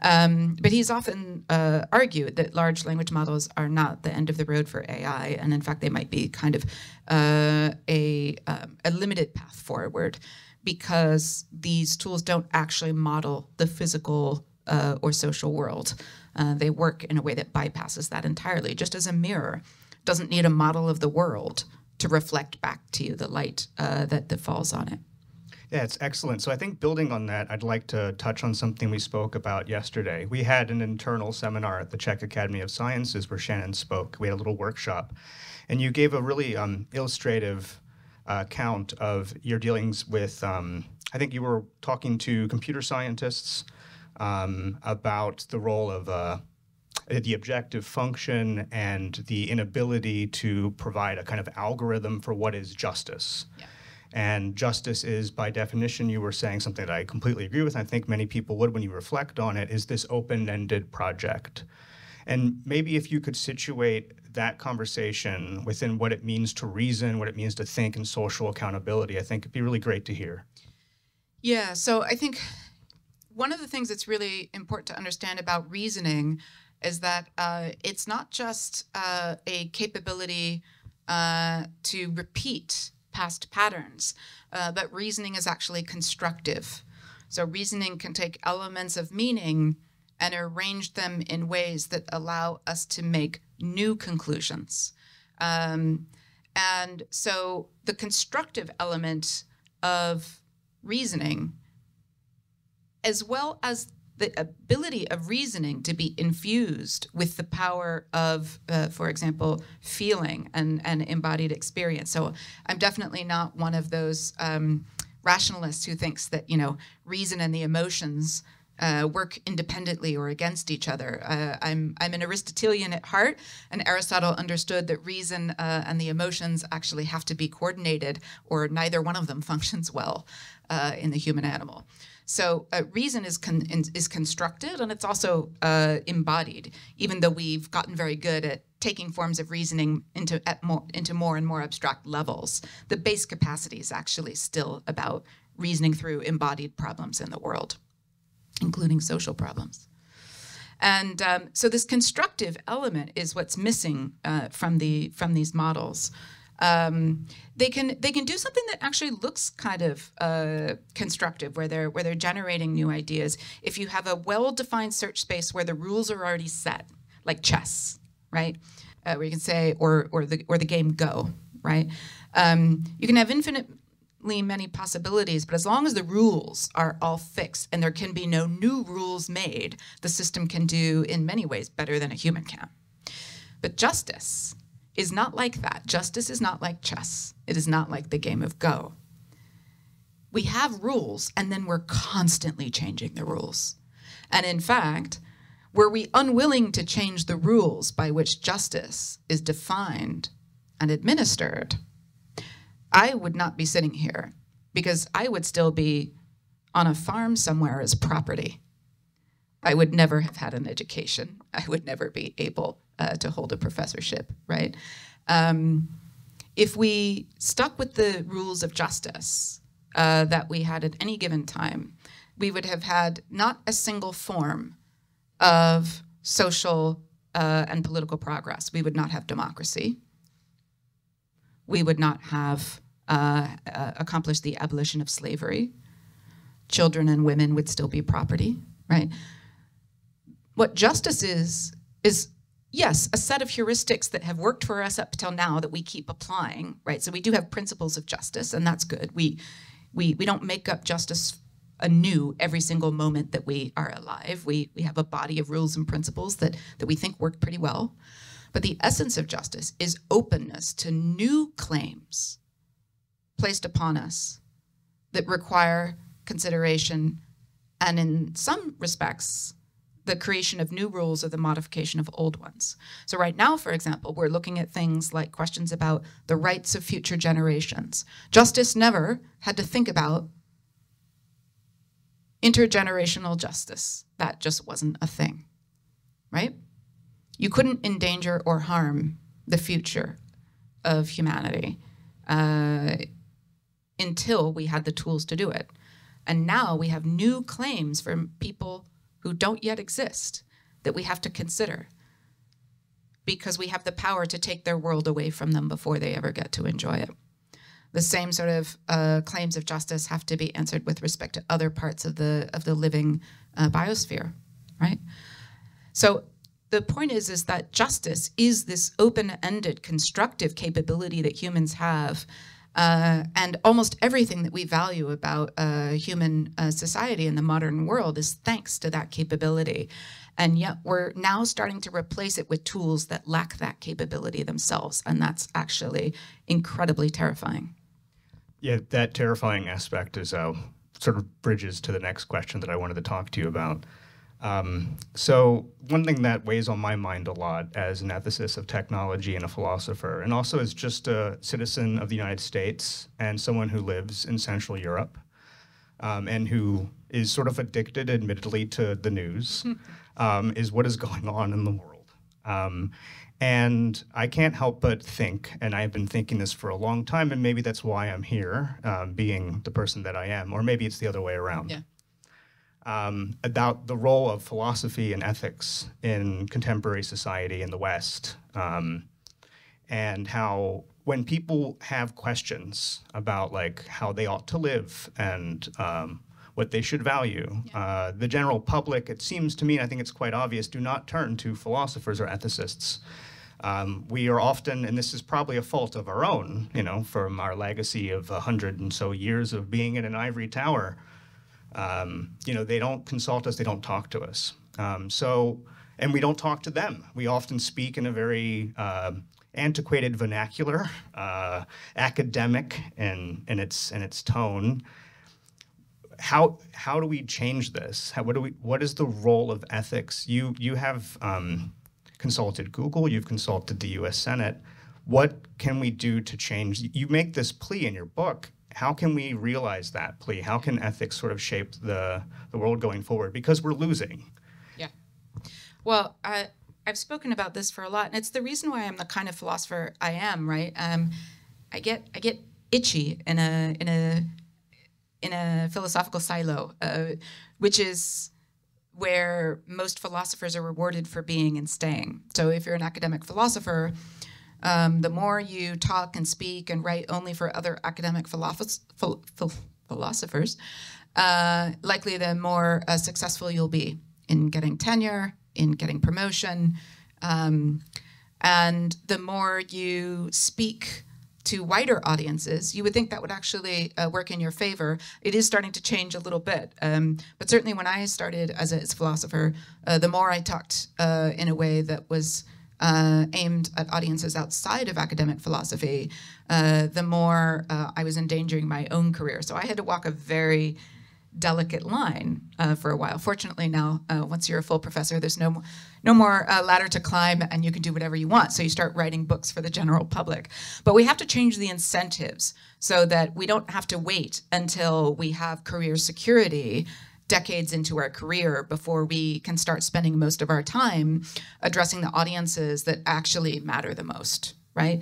But he's often argued that large language models are not the end of the road for AI, and in fact, they might be kind of a limited path forward, because these tools don't actually model the physical or social world. They work in a way that bypasses that entirely, just as a mirror doesn't need a model of the world to reflect back to you the light that falls on it. Yeah, it's excellent. So I think building on that, I'd like to touch on something we spoke about yesterday. We had an internal seminar at the Czech Academy of Sciences where Shannon spoke. We had a little workshop. And you gave a really illustrative account of your dealings with, I think you were talking to computer scientists about the role of the objective function and the inability to provide a kind of algorithm for what is justice. Yeah. And justice is, by definition, you were saying something that I completely agree with, and I think many people would when you reflect on it, is this open-ended project. And maybe if you could situate that conversation within what it means to reason, what it means to think, and social accountability, I think it'd be really great to hear. Yeah, so I think one of the things that's really important to understand about reasoning is that it's not just a capability to repeat past patterns, but reasoning is actually constructive. So reasoning can take elements of meaning and arrange them in ways that allow us to make new conclusions. And so the constructive element of reasoning, as well as the ability of reasoning to be infused with the power of, for example, feeling and embodied experience. So I'm definitely not one of those rationalist who thinks that, reason and the emotions work independently or against each other. I'm an Aristotelian at heart, and Aristotle understood that reason and the emotions actually have to be coordinated, or neither one of them functions well in the human animal. So reason is constructed, and it's also embodied, even though we've gotten very good at taking forms of reasoning into more and more abstract levels. The base capacity is actually still about reasoning through embodied problems in the world, including social problems. And so this constructive element is what's missing from these models. They can do something that actually looks kind of constructive, where they're generating new ideas. If you have a well-defined search space where the rules are already set, like chess, right? Where you can say, or the game Go, right? You can have infinitely many possibilities, but as long as the rules are all fixed and there can be no new rules made, the system can do in many ways better than a human can. But justice is not like that. Justice is not like chess. It is not like the game of Go. We have rules, and then we're constantly changing the rules. And in fact, were we unwilling to change the rules by which justice is defined and administered, I would not be sitting here, because I would still be on a farm somewhere as property. I would never have had an education. I would never be able to hold a professorship, right? If we stuck with the rules of justice that we had at any given time, we would have had not a single form of social and political progress. We would not have democracy. We would not have accomplished the abolition of slavery. Children and women would still be property, right? What justice is yes, a set of heuristics that have worked for us up till now that we keep applying, right? So we do have principles of justice, and that's good. We don't make up justice anew every single moment that we are alive. We have a body of rules and principles that we think work pretty well. But the essence of justice is openness to new claims placed upon us that require consideration, and in some respects, the creation of new rules or the modification of old ones. So right now, for example, we're looking at things like questions about the rights of future generations. Justice never had to think about intergenerational justice. That just wasn't a thing, right? You couldn't endanger or harm the future of humanity until we had the tools to do it. And now we have new claims from people who don't yet exist that we have to consider, because we have the power to take their world away from them before they ever get to enjoy it. The same sort of claims of justice have to be answered with respect to other parts of the living biosphere, right? So the point is that justice is this open-ended, constructive capability that humans have, and almost everything that we value about human society in the modern world is thanks to that capability. And yet we're now starting to replace it with tools that lack that capability themselves, and that's actually incredibly terrifying. Yeah, that terrifying aspect is sort of bridges to the next question that I wanted to talk to you about. So one thing that weighs on my mind a lot as an ethicist of technology and a philosopher, and also as just a citizen of the United States and someone who lives in Central Europe, and who is sort of addicted, admittedly, to the news, is what is going on in the world. And I can't help but think, and I've been thinking this for a long time, and maybe that's why I'm here, being the person that I am, or maybe it's the other way around. Yeah. About the role of philosophy and ethics in contemporary society in the West, and how when people have questions about like how they ought to live and what they should value, the general public, it seems to me, and I think it's quite obvious, do not turn to philosophers or ethicists. We are often, and this is probably a fault of our own, you know, from our legacy of 100 and so years of being in an ivory tower. You know, they don't consult us, they don't talk to us. And we don't talk to them. We often speak in a very antiquated vernacular, academic in its tone, how do we change this? What is the role of ethics? You have consulted Google, you've consulted the U.S. Senate. What can we do to change? You make this plea in your book. How can we realize that plea? How can ethics sort of shape the world going forward? Because we're losing. Yeah. Well, I've spoken about this for a lot, and it's the reason why I'm the kind of philosopher I am, right? I get itchy in a philosophical silo, which is where most philosophers are rewarded for being and staying. So if you're an academic philosopher, the more you talk and speak and write only for other academic philosophers, likely the more successful you'll be in getting tenure, in getting promotion, and the more you speak to wider audiences, you would think that would actually work in your favor. It is starting to change a little bit, but certainly when I started as a philosopher, the more I talked in a way that was aimed at audiences outside of academic philosophy, the more I was endangering my own career. So I had to walk a very delicate line for a while. Fortunately now, once you're a full professor, there's no more ladder to climb and you can do whatever you want. So you start writing books for the general public. But we have to change the incentives so that we don't have to wait until we have career security decades into our career before we can start spending most of our time addressing the audiences that actually matter the most, right?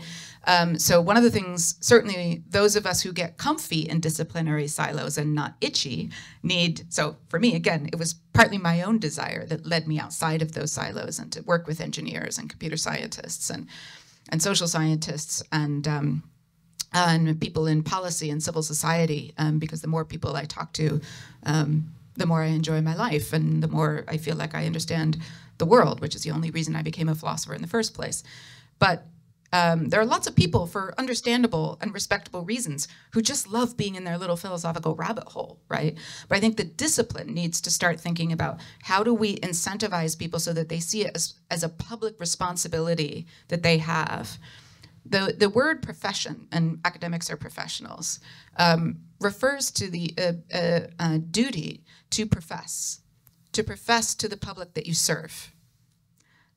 So one of the things, certainly those of us who get comfy in disciplinary silos and not itchy so for me, again, it was partly my own desire that led me outside of those silos and to work with engineers and computer scientists and social scientists and people in policy and civil society, because the more people I talk to, the more I enjoy my life and the more I feel like I understand the world, which is the only reason I became a philosopher in the first place. But there are lots of people, for understandable and respectable reasons, who just love being in their little philosophical rabbit hole, right? But I think the discipline needs to start thinking about how do we incentivize people so that they see it as a public responsibility that they have. The word profession, and academics are professionals, refers to the duty to profess to the public that you serve,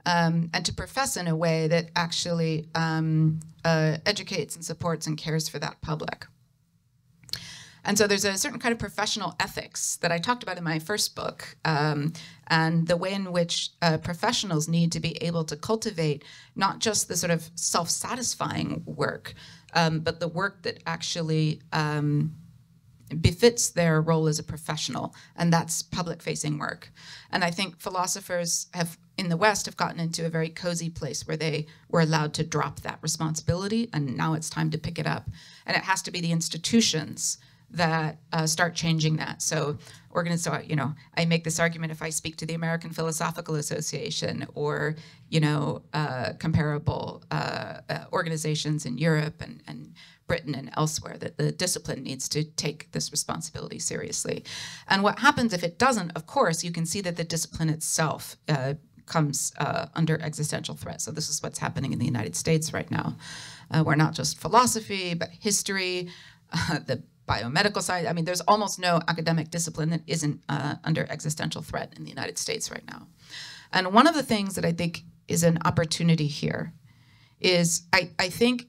and to profess in a way that actually educates and supports and cares for that public. And so there's a certain kind of professional ethics that I talked about in my first book, and the way in which professionals need to be able to cultivate not just the sort of self-satisfying work, but the work that actually befits their role as a professional, and that's public-facing work. And I think philosophers in the West have gotten into a very cozy place where they were allowed to drop that responsibility, and now it's time to pick it up. And it has to be the institutions that start changing that. So I make this argument if I speak to the American Philosophical Association or, comparable organizations in Europe and Britain and elsewhere, that the discipline needs to take this responsibility seriously. And what happens if it doesn't, of course, you can see that the discipline itself comes under existential threat. So this is what's happening in the United States right now, where not just philosophy, but history, the biomedical side. I mean, there's almost no academic discipline that isn't under existential threat in the United States right now. And one of the things that I think is an opportunity here is I think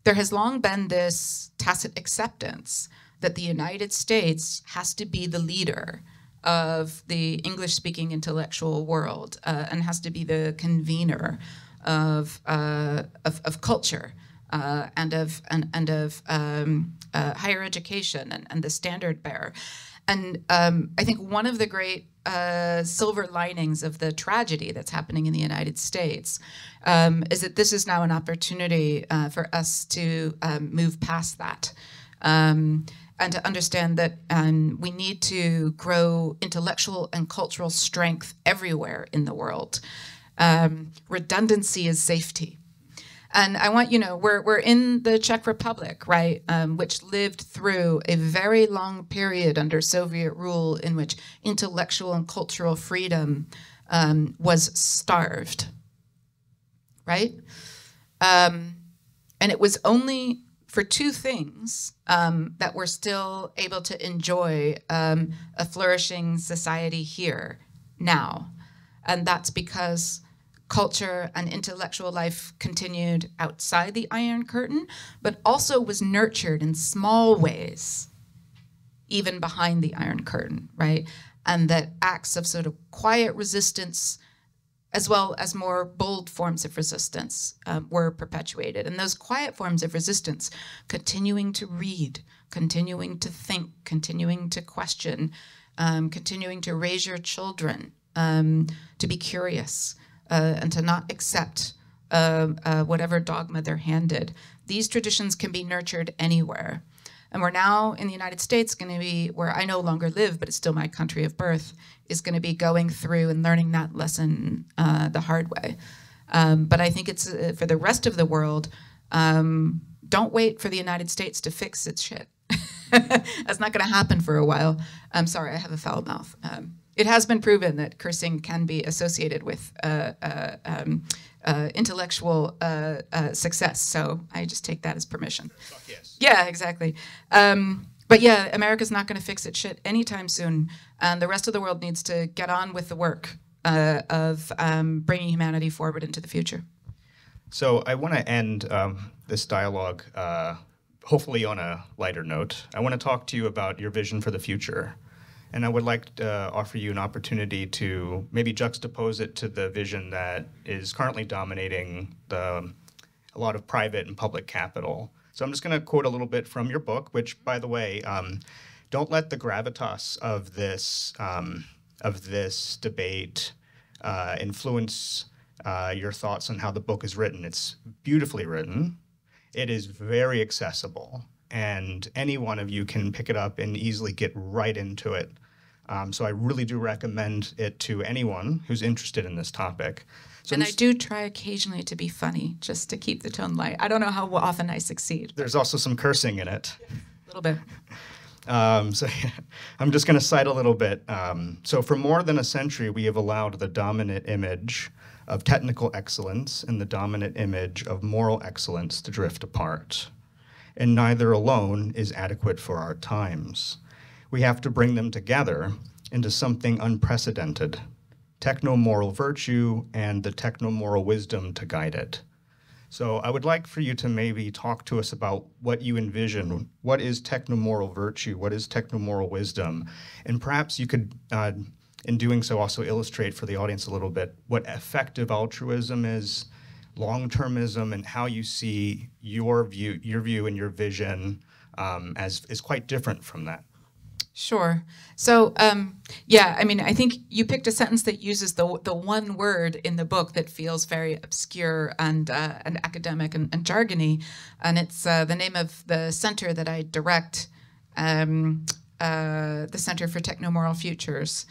there has long been this tacit acceptance that the United States has to be the leader of the English-speaking intellectual world and has to be the convener of culture and of higher education and the standard bearer. And I think one of the great silver linings of the tragedy that's happening in the United States is that this is now an opportunity for us to move past that and to understand that we need to grow intellectual and cultural strength everywhere in the world. Redundancy is safety. And I want, we're in the Czech Republic, right, which lived through a very long period under Soviet rule in which intellectual and cultural freedom was starved, right? And it was only for two things that we're still able to enjoy a flourishing society here now. And that's because culture and intellectual life continued outside the Iron Curtain, but also was nurtured in small ways, even behind the Iron Curtain, right? And that acts of sort of quiet resistance, as well as more bold forms of resistance, were perpetuated. And those quiet forms of resistance, continuing to read, continuing to think, continuing to question, continuing to raise your children, to be curious, and to not accept whatever dogma they're handed. These traditions can be nurtured anywhere. And we're now in the United States going to be, where I no longer live, but it's still my country of birth, is going to be going through and learning that lesson the hard way. But I think it's for the rest of the world, don't wait for the United States to fix its shit. That's not going to happen for a while. I'm sorry, I have a foul mouth. It has been proven that cursing can be associated with intellectual success, so I just take that as permission. Yes. Yeah, exactly. But yeah, America's not going to fix its shit anytime soon, and the rest of the world needs to get on with the work of bringing humanity forward into the future. So I want to end this dialogue hopefully on a lighter note. I want to talk to you about your vision for the future. And I would like to offer you an opportunity to maybe juxtapose it to the vision that is currently dominating a lot of private and public capital. So I'm just going to quote a little bit from your book, which, by the way, don't let the gravitas of this debate influence your thoughts on how the book is written. It's beautifully written. It is very accessible, and any one of you can pick it up and easily get right into it. So I really do recommend it to anyone who's interested in this topic. So and I do try occasionally to be funny, just to keep the tone light. I don't know how often I succeed. There's also some cursing in it. A little bit. So yeah, I'm just going to cite a little bit. So for more than a century, we have allowed the dominant image of technical excellence and the dominant image of moral excellence to drift apart. And neither alone is adequate for our times. We have to bring them together into something unprecedented, technomoral virtue and the technomoral wisdom to guide it. So I would like for you to maybe talk to us about what you envision. What is technomoral virtue? What is technomoral wisdom? And perhaps you could, in doing so, also illustrate for the audience a little bit what effective altruism is, long-termism, and how you see your view and your vision as is quite different from that. Sure. So, yeah, I mean, I think you picked a sentence that uses the one word in the book that feels very obscure and academic and jargony, and it's the name of the center that I direct, the Center for Technomoral Futures.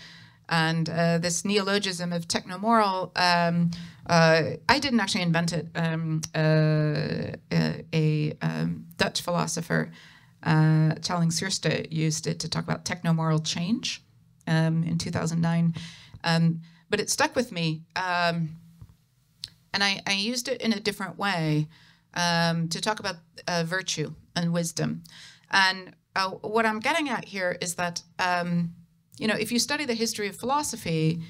And this neologism of technomoral, I didn't actually invent it. A Dutch philosopher, Challing Sierste, used it to talk about technomoral change in 2009. But it stuck with me. And I used it in a different way to talk about virtue and wisdom. And what I'm getting at here is that, you know, if you study the history of philosophy,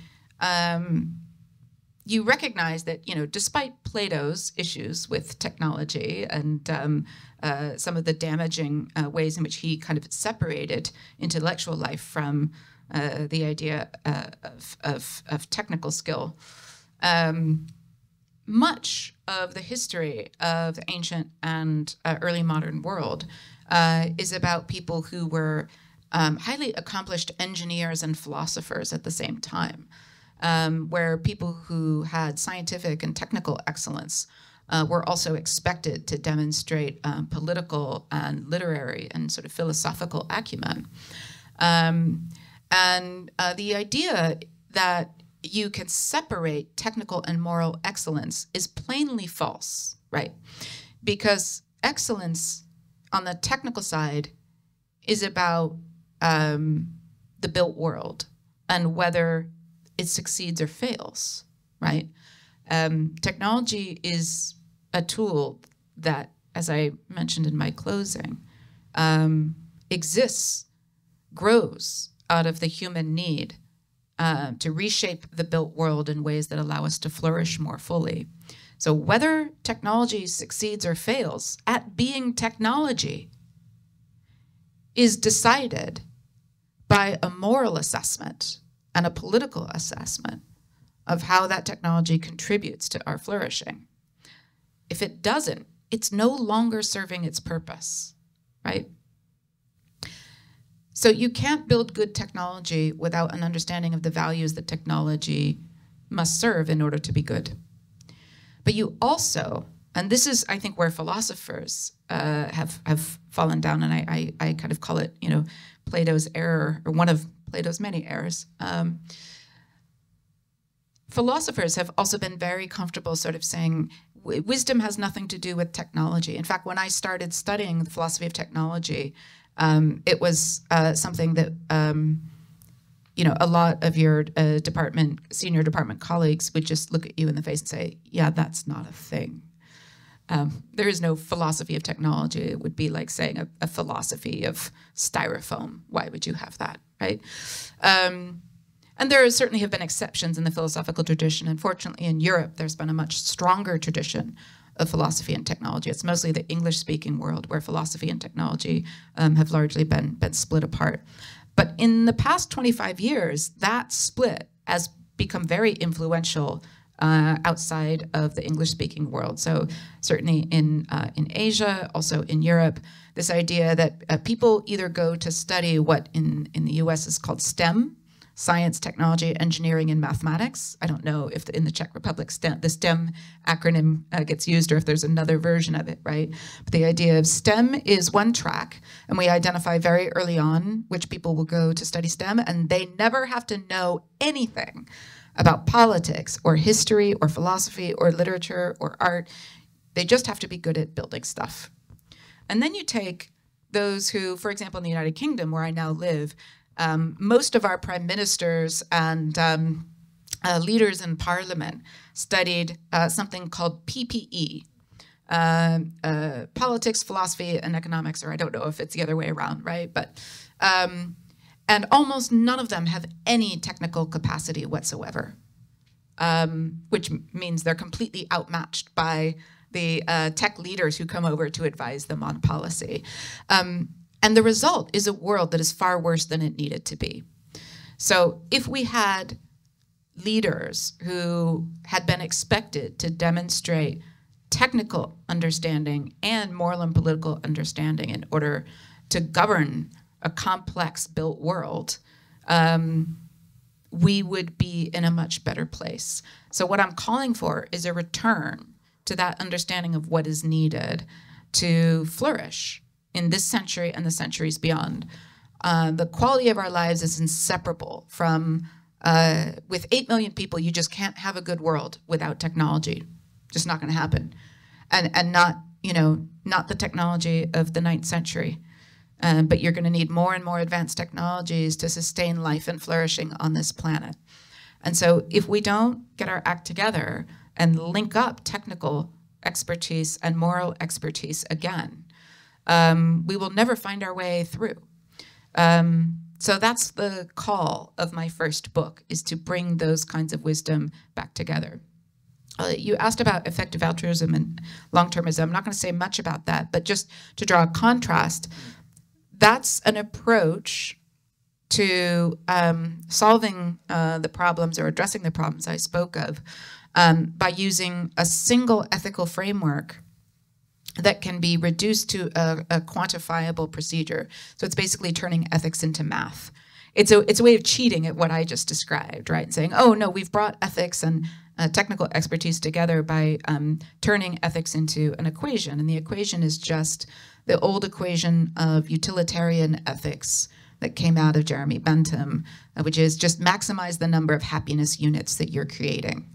you recognize that, you know, despite Plato's issues with technology and some of the damaging ways in which he kind of separated intellectual life from the idea of technical skill, much of the history of the ancient and early modern world is about people who were highly accomplished engineers and philosophers at the same time. Where people who had scientific and technical excellence were also expected to demonstrate political and literary and sort of philosophical acumen. And the idea that you can separate technical and moral excellence is plainly false, right? Because excellence on the technical side is about the built world and whether it succeeds or fails, right? Technology is a tool that as I mentioned in my closing, exists, grows out of the human need to reshape the built world in ways that allow us to flourish more fully. So whether technology succeeds or fails at being technology is decided by a moral assessment and a political assessment of how that technology contributes to our flourishing. If it doesn't, it's no longer serving its purpose, right? So you can't build good technology without an understanding of the values that technology must serve in order to be good. But you also, and this is, I think, where philosophers have fallen down, and I kind of call it, Plato's error, or one of Plato's many errors. Philosophers have also been very comfortable sort of saying, wisdom has nothing to do with technology. In fact, when I started studying the philosophy of technology, it was something that a lot of your senior department colleagues would just look at you in the face and say, yeah, that's not a thing. There is no philosophy of technology. It would be like saying a philosophy of styrofoam. Why would you have that, right? And there certainly have been exceptions in the philosophical tradition. Unfortunately, in Europe, there's been a much stronger tradition of philosophy and technology. It's mostly the English-speaking world where philosophy and technology have largely been split apart. But in the past 25 years, that split has become very influential outside of the English-speaking world. So certainly in Asia, also in Europe, this idea that people either go to study what in the US is called STEM, science, technology, engineering, and mathematics. I don't know if in the Czech Republic the STEM acronym gets used or if there's another version of it, right? But the idea of STEM is one track, and we identify very early on which people will go to study STEM, and they never have to know anything about politics or history or philosophy or literature or art. They just have to be good at building stuff. And then you take those who, for example, in the United Kingdom, where I now live, most of our prime ministers and leaders in parliament studied something called PPE, politics, philosophy, and economics, or I don't know if it's the other way around, right? But and almost none of them have any technical capacity whatsoever, which means they're completely outmatched by the tech leaders who come over to advise them on policy. And the result is a world that is far worse than it needed to be. So if we had leaders who had been expected to demonstrate technical understanding and moral and political understanding in order to govern a complex built world, we would be in a much better place. So what I'm calling for is a return to that understanding of what is needed to flourish in this century and the centuries beyond. The quality of our lives is inseparable from, with 8 million people, you just can't have a good world without technology. Just not gonna happen. And not, not the technology of the 9th century, but you're gonna need more and more advanced technologies to sustain life and flourishing on this planet. And so if we don't get our act together and link up technical expertise and moral expertise again, we will never find our way through. So that's the call of my first book, is to bring those kinds of wisdom back together. You asked about effective altruism and long-termism. I'm not going to say much about that, but just to draw a contrast, that's an approach to solving the problems or addressing the problems I spoke of by using a single ethical framework that can be reduced to a quantifiable procedure. So it's basically turning ethics into math. It's a way of cheating at what I just described, right? And saying, oh no, we've brought ethics and technical expertise together by turning ethics into an equation. And the equation is just the old equation of utilitarian ethics that came out of Jeremy Bentham, which is just maximize the number of happiness units that you're creating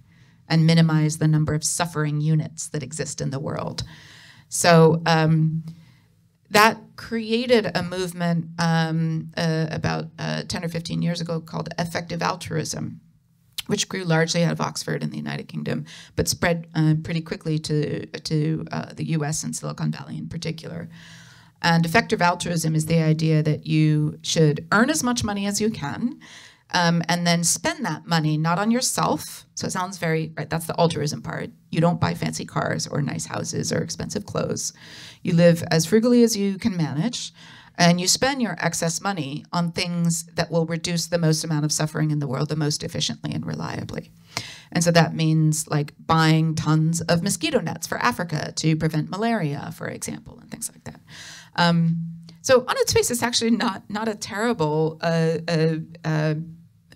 and minimize the number of suffering units that exist in the world. So that created a movement about 10 or 15 years ago called effective altruism, which grew largely out of Oxford in the United Kingdom, but spread pretty quickly to the US and Silicon Valley in particular. And effective altruism is the idea that you should earn as much money as you can, and then spend that money not on yourself. So it sounds very, right, that's the altruism part. You don't buy fancy cars or nice houses or expensive clothes. You live as frugally as you can manage, and you spend your excess money on things that will reduce the most amount of suffering in the world the most efficiently and reliably. And so that means like buying tons of mosquito nets for Africa to prevent malaria, for example, and things like that. So on its face, it's actually not a terrible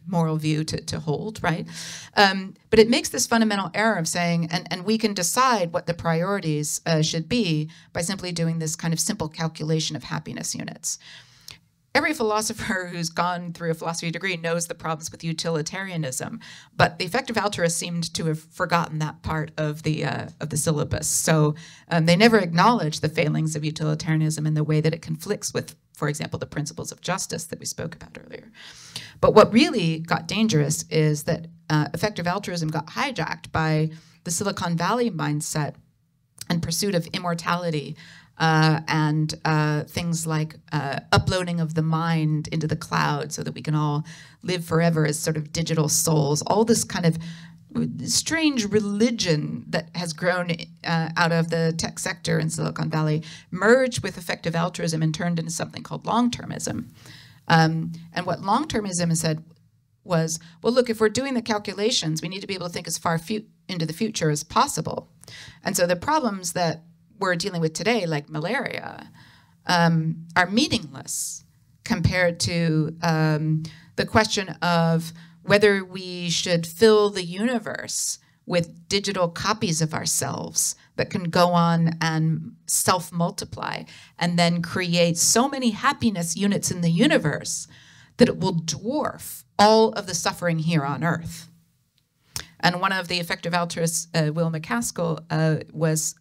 moral view to hold, right? But it makes this fundamental error of saying, and we can decide what the priorities should be by simply doing this kind of simple calculation of happiness units. Every philosopher who's gone through a philosophy degree knows the problems with utilitarianism, but the effective altruists seemed to have forgotten that part of the syllabus. So they never acknowledge the failings of utilitarianism in the way that it conflicts with, for example, the principles of justice that we spoke about earlier. But what really got dangerous is that effective altruism got hijacked by the Silicon Valley mindset and pursuit of immortality, and things like uploading of the mind into the cloud so that we can all live forever as sort of digital souls. All this kind of strange religion that has grown out of the tech sector in Silicon Valley merged with effective altruism and turned into something called long-termism. And what long-termism said was, well, look, if we're doing the calculations, we need to be able to think as far into the future as possible. And so the problems that we're dealing with today, like malaria, are meaningless compared to the question of whether we should fill the universe with digital copies of ourselves that can go on and self-multiply and then create so many happiness units in the universe that it will dwarf all of the suffering here on Earth. And one of the effective altruists, Will MacAskill, was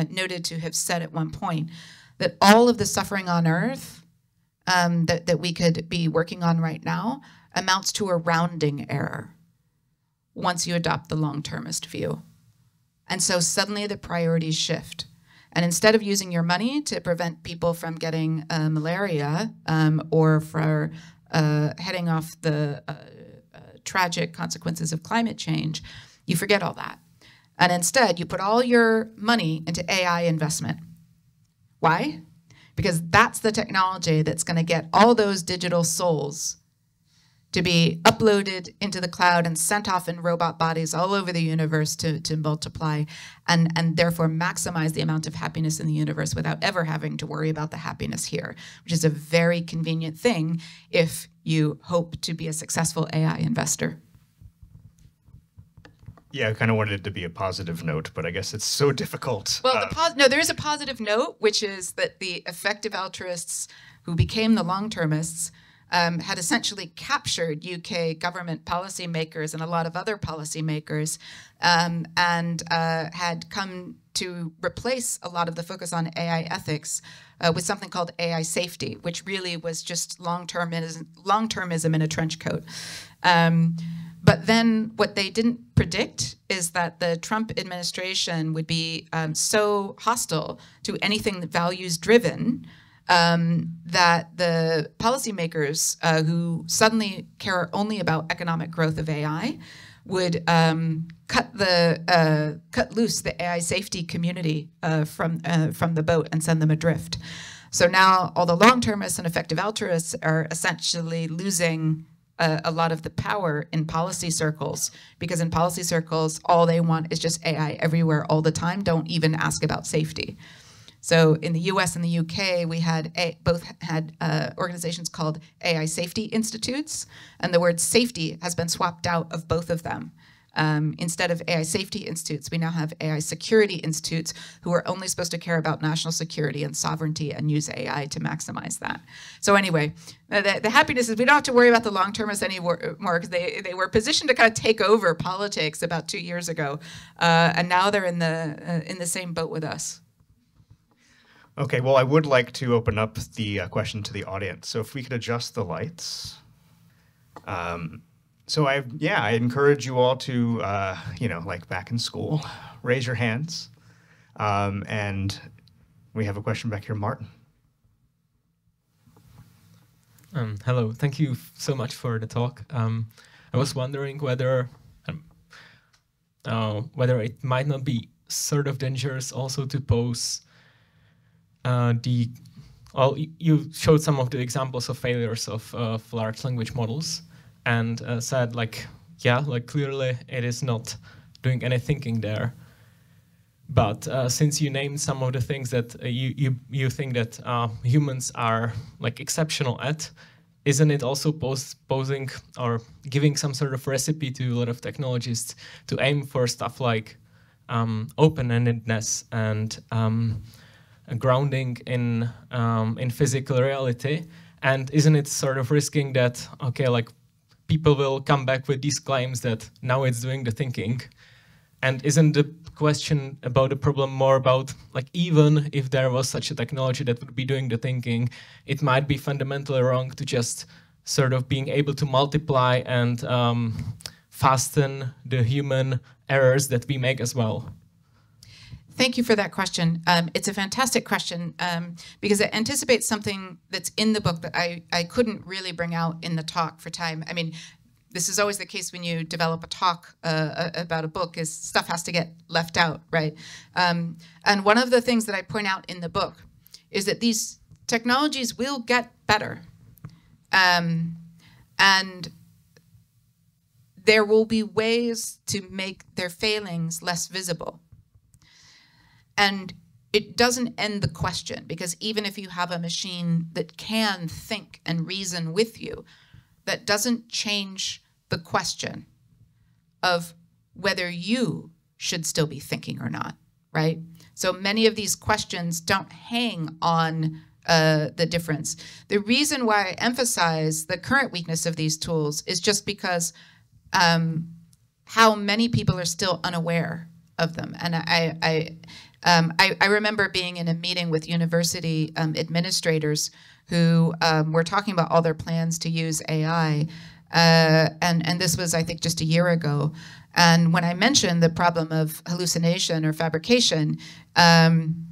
noted to have said at one point that all of the suffering on Earth that we could be working on right now amounts to a rounding error once you adopt the long-termist view. And so suddenly the priorities shift. And instead of using your money to prevent people from getting malaria or for heading off the tragic consequences of climate change, you forget all that. And instead, you put all your money into AI investment. Why? Because that's the technology that's going to get all those digital souls to be uploaded into the cloud and sent off in robot bodies all over the universe to multiply and therefore maximize the amount of happiness in the universe without ever having to worry about the happiness here, which is a very convenient thing if you hope to be a successful AI investor. Yeah, I kind of wanted it to be a positive note, but I guess it's so difficult. Well, no, there is a positive note, which is that the effective altruists who became the long-termists had essentially captured UK government policymakers and a lot of other policymakers and had come to replace a lot of the focus on AI ethics with something called AI safety, which really was just long-termism in a trench coat. But then what they didn't predict is that the Trump administration would be so hostile to anything that values-driven that the policymakers who suddenly care only about economic growth of AI would cut loose the AI safety community from the boat and send them adrift. So now all the long-termists and effective altruists are essentially losing a lot of the power in policy circles, because in policy circles, all they want is just AI everywhere all the time, don't even ask about safety. So in the US and the UK, we had both had organizations called AI Safety Institutes, and the word safety has been swapped out of both of them. Instead of AI Safety Institutes, we now have AI Security Institutes who are only supposed to care about national security and sovereignty and use AI to maximize that. So anyway, the happiness is we don't have to worry about the long-termists anymore because they were positioned to kind of take over politics about 2 years ago, and now they're in the same boat with us. Okay, well, I would like to open up the question to the audience. So if we could adjust the lights. So I encourage you all to, like back in school, raise your hands. And we have a question back here, Martin. Hello, thank you so much for the talk. I was wondering whether it might not be sort of dangerous also to pose you showed some of the examples of failures of large language models and said clearly it is not doing any thinking there. But since you named some of the things that you think that humans are like exceptional at, isn't it also posing or giving some sort of recipe to a lot of technologists to aim for stuff like open-endedness and grounding in physical reality? And isn't it sort of risking that, okay, like people will come back with these claims that now it's doing the thinking? And isn't the question about the problem more about, like, even if there was such a technology that would be doing the thinking, it might be fundamentally wrong to just sort of being able to multiply and fasten the human errors that we make as well? Thank you for that question. It's a fantastic question because it anticipates something that's in the book that I couldn't really bring out in the talk for time. I mean, this is always the case when you develop a talk about a book, is stuff has to get left out, right? And one of the things that I point out in the book is that these technologies will get better. And there will be ways to make their failings less visible. And it doesn't end the question, because even if you have a machine that can think and reason with you, that doesn't change the question of whether you should still be thinking or not, right? So many of these questions don't hang on the difference. The reason why I emphasize the current weakness of these tools is just because how many people are still unaware of them. And I remember being in a meeting with university administrators who were talking about all their plans to use AI. And this was, I think, just a year ago. And when I mentioned the problem of hallucination or fabrication, one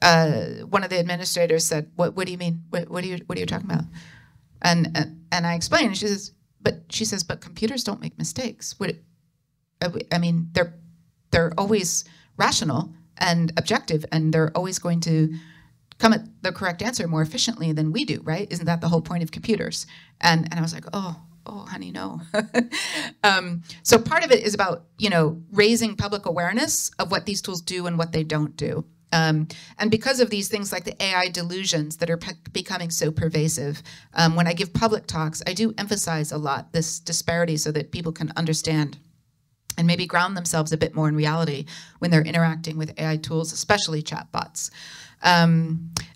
of the administrators said, "What do you mean? What are you talking about?" And I explained. And she says, "But computers don't make mistakes. I mean, they're always rational and objective, and they're always going to come at the correct answer more efficiently than we do, right? Isn't that the whole point of computers?" And I was like, oh, honey, no. So part of it is about, raising public awareness of what these tools do and what they don't do. And because of these things like the AI delusions that are becoming so pervasive, when I give public talks, I do emphasize a lot this disparity so that people can understand and maybe ground themselves a bit more in reality when they're interacting with AI tools, especially chatbots.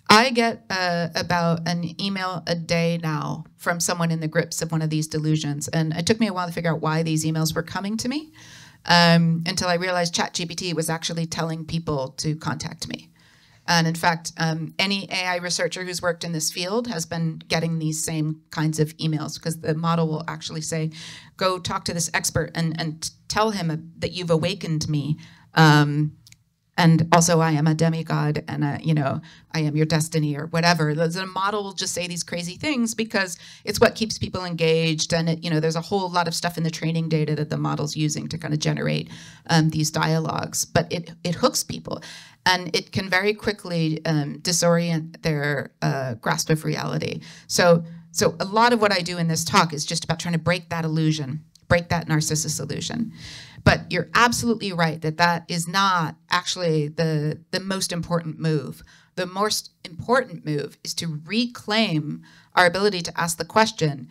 I get about an email a day now from someone in the grips of one of these delusions. And it took me a while to figure out why these emails were coming to me until I realized ChatGPT was actually telling people to contact me. And in fact, any AI researcher who's worked in this field has been getting these same kinds of emails, because the model will actually say, go talk to this expert and tell him that you've awakened me. And also, I am a demigod, and I am your destiny, or whatever. The model will just say these crazy things because it's what keeps people engaged, and there's a whole lot of stuff in the training data that the model's using to kind of generate these dialogues. But it hooks people, and it can very quickly disorient their grasp of reality. So a lot of what I do in this talk is just about trying to break that illusion, break that Narcissus illusion. But you're absolutely right that is not actually the most important move. The most important move is to reclaim our ability to ask the question,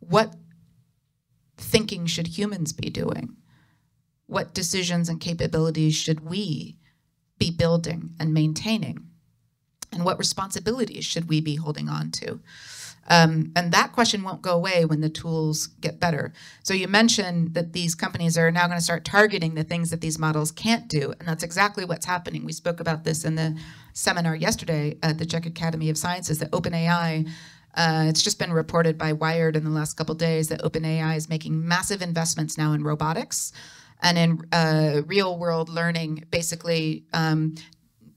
what thinking should humans be doing? What decisions and capabilities should we be building and maintaining? And what responsibilities should we be holding on to? And that question won't go away when the tools get better. So you mentioned that these companies are now going to start targeting the things that these models can't do, and that's exactly what's happening. We spoke about this in the seminar yesterday at the Czech Academy of Sciences, that OpenAI It's just been reported by Wired in the last couple of days that OpenAI is making massive investments now in robotics and in real-world learning. Basically,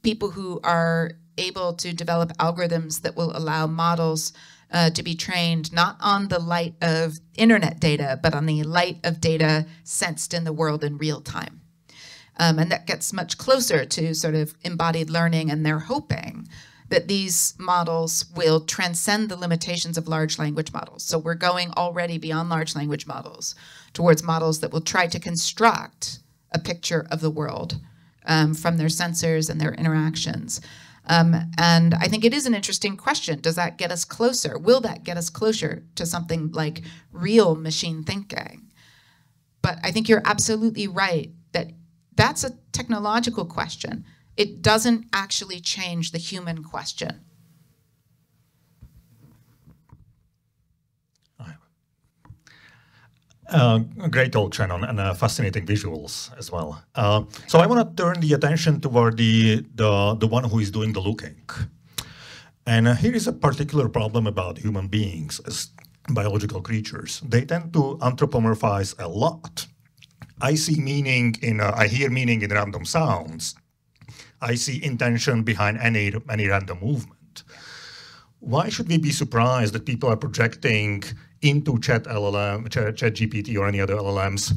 people who are able to develop algorithms that will allow models to be trained not on the light of internet data, but on the light of data sensed in the world in real time. And that gets much closer to sort of embodied learning, and they're hoping that these models will transcend the limitations of large language models. So we're going already beyond large language models towards models that will try to construct a picture of the world from their sensors and their interactions. And I think it is an interesting question. Does that get us closer? Will that get us closer to something like real machine thinking? But I think you're absolutely right that that's a technological question. It doesn't actually change the human question. Great talk, Shannon, and fascinating visuals as well. So I want to turn the attention toward the one who is doing the looking. And here is a particular problem about human beings as biological creatures. They tend to anthropomorphize a lot. I hear meaning in random sounds. I see intention behind any random movement. Why should we be surprised that people are projecting into ChatGPT or any other LLMs,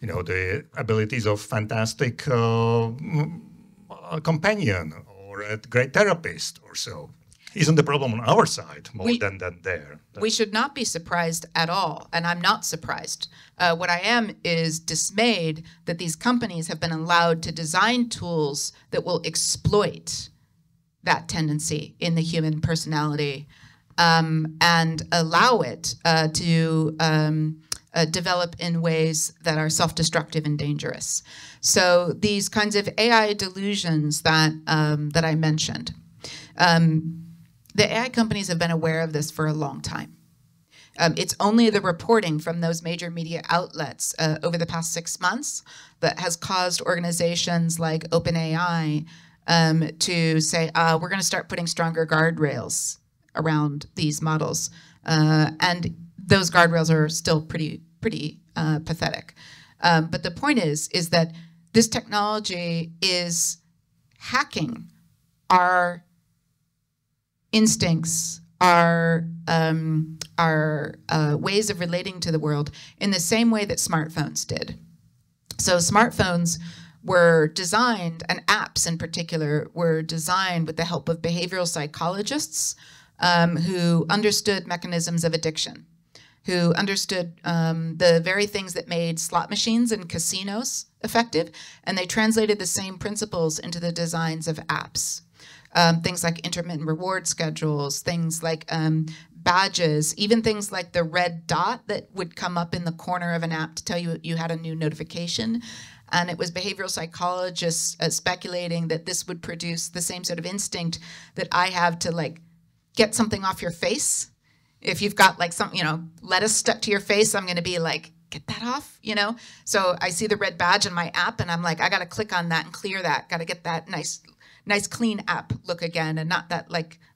the abilities of fantastic companion or a great therapist or so? Isn't the problem on our side more than there? We should not be surprised at all, and I'm not surprised. What I am is dismayed that these companies have been allowed to design tools that will exploit that tendency in the human personality and allow it to develop in ways that are self-destructive and dangerous. So these kinds of AI delusions that I mentioned, the AI companies have been aware of this for a long time. It's only the reporting from those major media outlets over the past 6 months that has caused organizations like OpenAI to say, we're going to start putting stronger guardrails around these models. And those guardrails are still pretty pathetic. But the point is that this technology is hacking our instincts, our ways of relating to the world in the same way that smartphones did. So smartphones were designed, and apps in particular, were designed with the help of behavioral psychologists who understood mechanisms of addiction, who understood the very things that made slot machines and casinos effective, and they translated the same principles into the designs of apps. Things like intermittent reward schedules, things like badges, even things like the red dot that would come up in the corner of an app to tell you you had a new notification. And it was behavioral psychologists speculating that this would produce the same sort of instinct that I have to get something off your face. If you've got some, lettuce stuck to your face, I'm going to be like, get that off, So I see the red badge in my app and I'm like, I got to click on that and clear that. Got to get that nice clean app look again and not that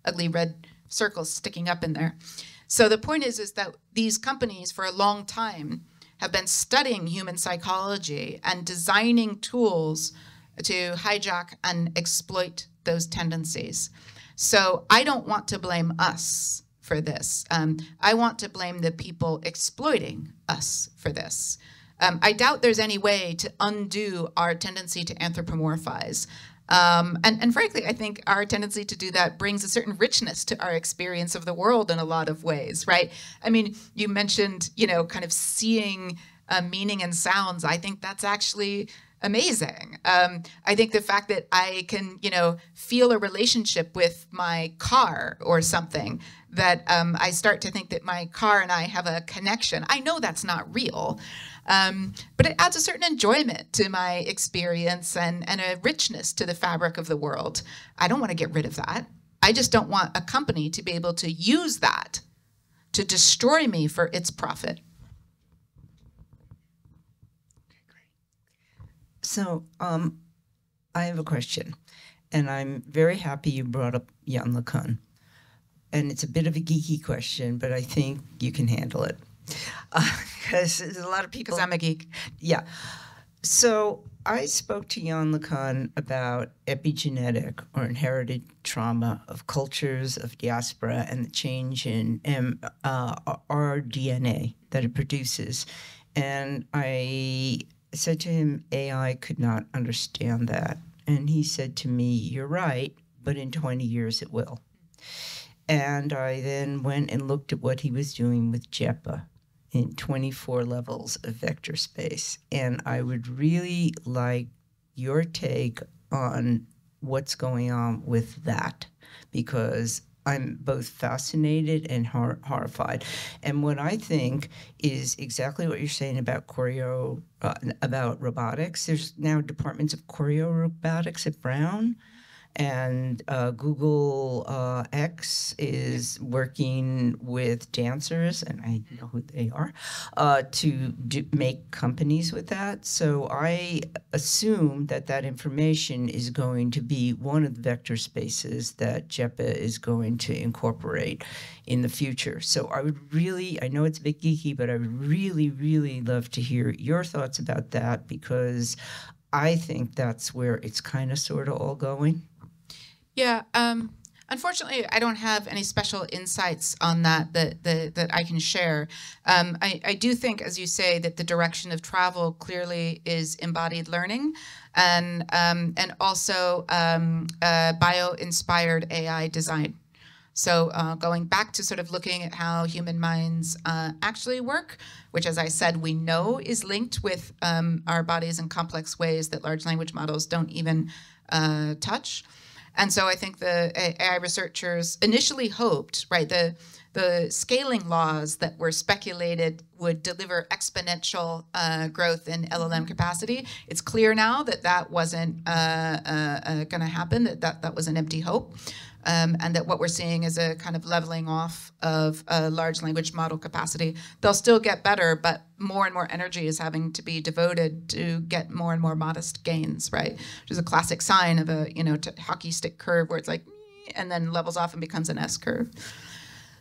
ugly red circle sticking up in there. So the point is that these companies for a long time have been studying human psychology and designing tools to hijack and exploit those tendencies. So I don't want to blame us for this. I want to blame the people exploiting us for this. I doubt there's any way to undo our tendency to anthropomorphize. And frankly, I think our tendency to do that brings a certain richness to our experience of the world in a lot of ways, right? I mean, you mentioned, kind of seeing meaning in sounds. I think that's actually amazing. I think the fact that I can, feel a relationship with my car or something, that I start to think that my car and I have a connection. I know that's not real, but it adds a certain enjoyment to my experience and a richness to the fabric of the world. I don't want to get rid of that. I just don't want a company to be able to use that to destroy me for its profit. So I have a question, and I'm very happy you brought up Jan LeCun. and it's a bit of a geeky question, but I think you can handle it. Because there's a lot of people... Because I'm a geek. Yeah. So I spoke to Jan LeCun about epigenetic or inherited trauma of cultures of diaspora and the change in our DNA that it produces. And I said to him, AI could not understand that. And he said to me, you're right, but in 20 years it will. And I then went and looked at what he was doing with JEPA in 24 levels of vector space. And I would really like your take on what's going on with that, because I'm both fascinated and horrified. And what I think is exactly what you're saying about about robotics. There's now departments of choreo-robotics at Brown. And Google X is working with dancers, and I know who they are, to make companies with that. So I assume that that information is going to be one of the vector spaces that JEPA is going to incorporate in the future. So I would really, I know it's a bit geeky, but I would really, really love to hear your thoughts about that, because I think that's where it's kind of sort of all going. Yeah, unfortunately, I don't have any special insights on that I can share. I do think, as you say, that the direction of travel clearly is embodied learning, and also bio-inspired AI design. So going back to sort of looking at how human minds actually work, which, as I said, we know is linked with our bodies in complex ways that large language models don't even touch. And so I think the AI researchers initially hoped, right, the scaling laws that were speculated would deliver exponential growth in LLM capacity. It's clear now that that wasn't going to happen, that was an empty hope. And that what we're seeing is a kind of leveling off of large language model capacity. They'll still get better, but more and more energy is having to be devoted to get more and more modest gains, right? Which is a classic sign of a hockey stick curve where it's like, and then levels off and becomes an S curve.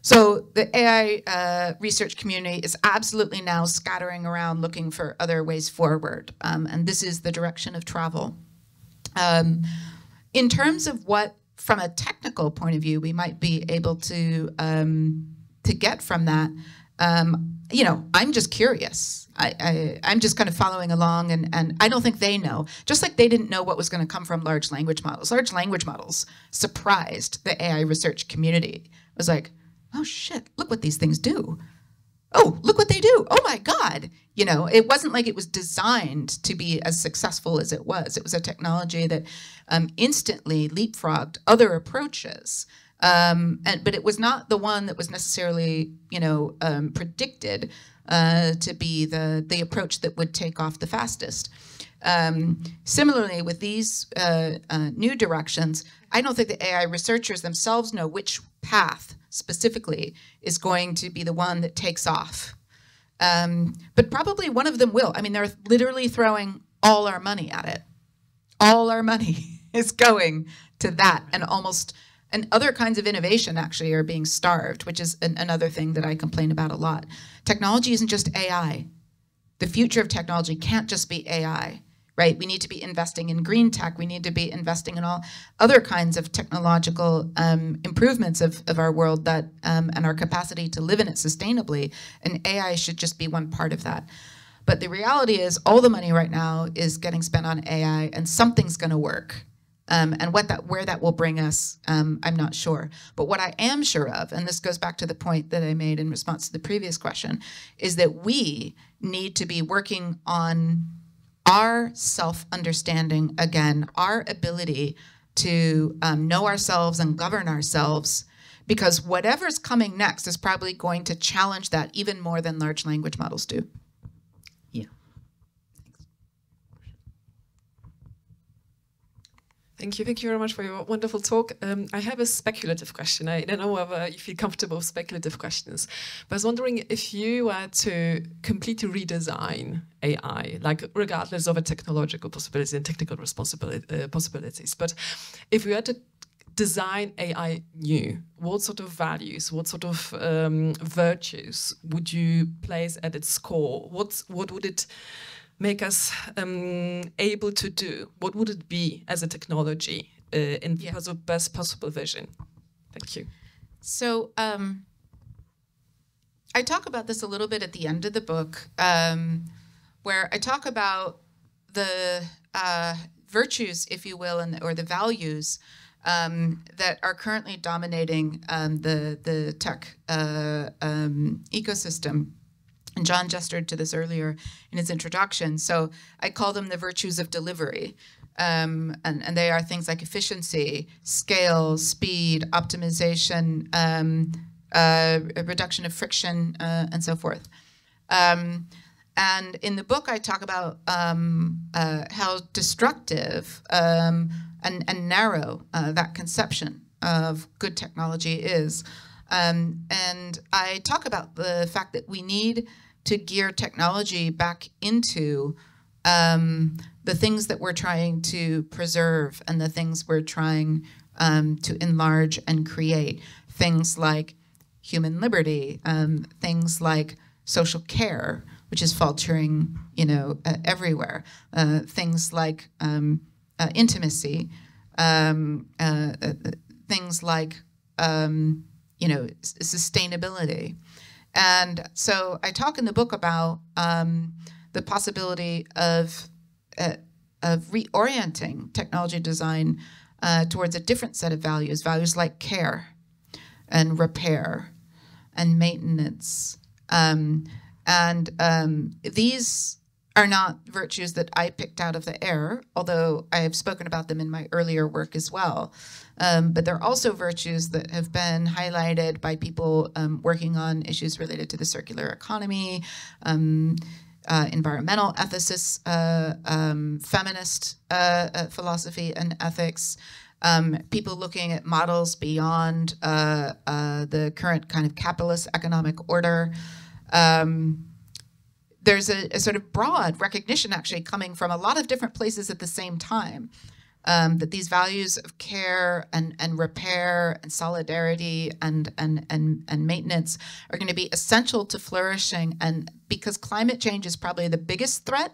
So the AI research community is absolutely now scattering around looking for other ways forward, and this is the direction of travel. In terms of what, from a technical point of view, we might be able to get from that, I'm just curious. I'm just kind of following along, and I don't think they know. Just like they didn't know what was going to come from large language models. Large language models surprised the AI research community. It was like, oh shit, look what these things do. Oh, look what they do. Oh my God. It wasn't like it was designed to be as successful as it was. It was a technology that instantly leapfrogged other approaches. But it was not the one that was necessarily, predicted to be the approach that would take off the fastest. Similarly, with these new directions, I don't think the AI researchers themselves know which path specifically is going to be the one that takes off. But probably one of them will. I mean, they're literally throwing all our money at it. All our money is going to that, and other kinds of innovation actually are being starved, which is another thing that I complain about a lot. Technology isn't just AI. The future of technology can't just be AI, right? We need to be investing in green tech. We need to be investing in all other kinds of technological improvements of our world that and our capacity to live in it sustainably. And AI should just be one part of that. But the reality is all the money right now is getting spent on AI, and something's going to work. And where that will bring us, I'm not sure. But what I am sure of, and this goes back to the point that I made in response to the previous question, is that we need to be working on our self-understanding again, our ability to know ourselves and govern ourselves, because whatever's coming next is probably going to challenge that even more than large language models do. Yeah. Thank you very much for your wonderful talk. I have a speculative question. I don't know whether you feel comfortable with speculative questions, but I was wondering if you were to completely redesign AI, like regardless of a technological possibility and technical possibilities, but if we had to design AI new, what sort of values, what sort of virtues would you place at its core? What would it make us able to do? What would it be as a technology in the best possible vision? Thank you. So I talk about this a little bit at the end of the book, where I talk about the virtues, if you will, or the values that are currently dominating the tech ecosystem. And John gestured to this earlier in his introduction. So I call them the virtues of delivery. And they are things like efficiency, scale, speed, optimization, reduction of friction, and so forth. And in the book, I talk about how destructive and narrow that conception of good technology is. And I talk about the fact that we need to gear technology back into the things that we're trying to preserve and the things we're trying to enlarge and create. Things like human liberty, things like social care, which is faltering, everywhere. Things like intimacy, things like sustainability. And so I talk in the book about the possibility of reorienting technology design towards a different set of values, values like care and repair and maintenance. These are not virtues that I picked out of the air, although I have spoken about them in my earlier work as well. But they're also virtues that have been highlighted by people working on issues related to the circular economy, environmental ethicists, feminist philosophy and ethics, people looking at models beyond the current kind of capitalist economic order. There's a sort of broad recognition actually coming from a lot of different places at the same time that these values of care and repair and solidarity and maintenance are going to be essential to flourishing. And because climate change is probably the biggest threat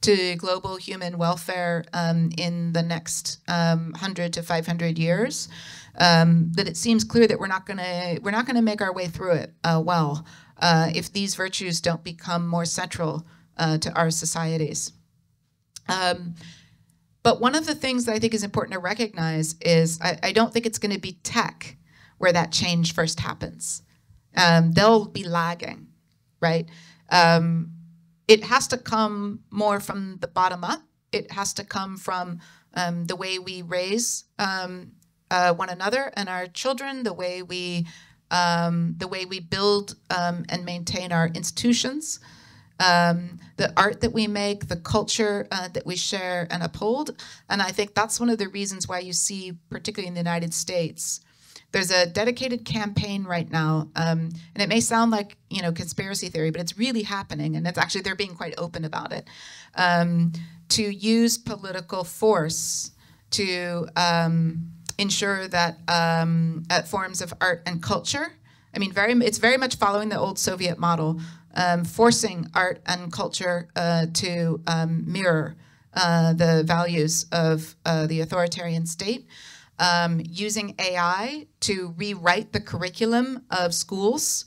to global human welfare in the next 100 to 500 years, that it seems clear that we're not going to make our way through it well if these virtues don't become more central to our societies. But one of the things that I think is important to recognize is I don't think it's going to be tech where that change first happens. They'll be lagging, right? It has to come more from the bottom up. It has to come from the way we raise one another and our children, the way we build and maintain our institutions, the art that we make, the culture that we share and uphold. And I think that's one of the reasons why you see, particularly in the United States, there's a dedicated campaign right now, and it may sound like conspiracy theory, but it's really happening, and it's actually they're being quite open about it, to use political force to ensure that forms of art and culture, it's very much following the old Soviet model, forcing art and culture to mirror the values of the authoritarian state, using AI to rewrite the curriculum of schools,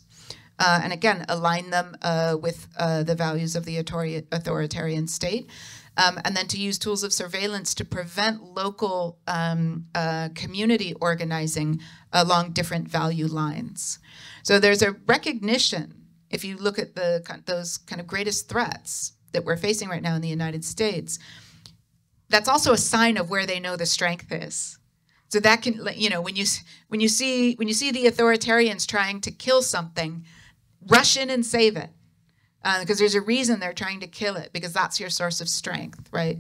and again, align them with the values of the authoritarian state, and then to use tools of surveillance to prevent local community organizing along different value lines. So there's a recognition, if you look at those kind of greatest threats that we're facing right now in the United States, that's also a sign of where they know the strength is. So that can, when you see the authoritarians trying to kill something, rush in and save it, because there's a reason they're trying to kill it, because that's your source of strength, right?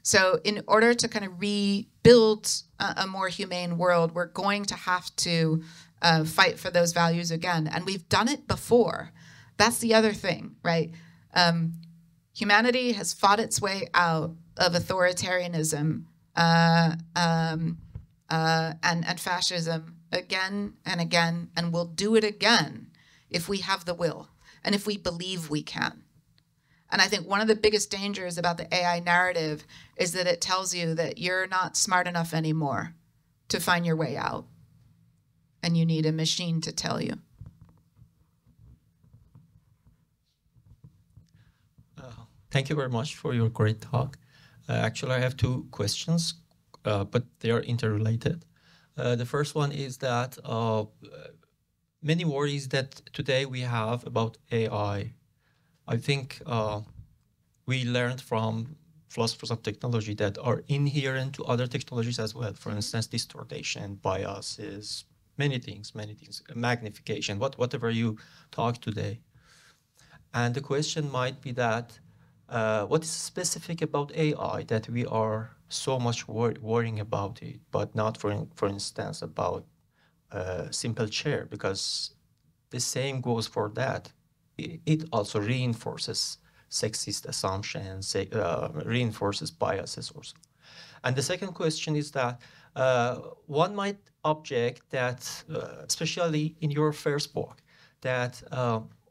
So in order to kind of rebuild a more humane world, we're going to have to fight for those values again, and we've done it before. That's the other thing, right? Humanity has fought its way out of authoritarianism and fascism again and again, and we'll do it again if we have the will and if we believe we can. And I think one of the biggest dangers about the AI narrative is that it tells you that you're not smart enough anymore to find your way out, and you need a machine to tell you. Thank you very much for your great talk. Actually, I have two questions, but they are interrelated. The first one is that many worries that today we have about AI, I think we learned from philosophers of technology that are inherent to other technologies as well. For instance, distortion, biases, many things, magnification, whatever you talk today. And the question might be that, what is specific about AI that we are so much worrying about it, but not, for instance, about simple chair, because the same goes for that. It also reinforces sexist assumptions, reinforces biases also. And the second question is that one might object that, especially in your first book, that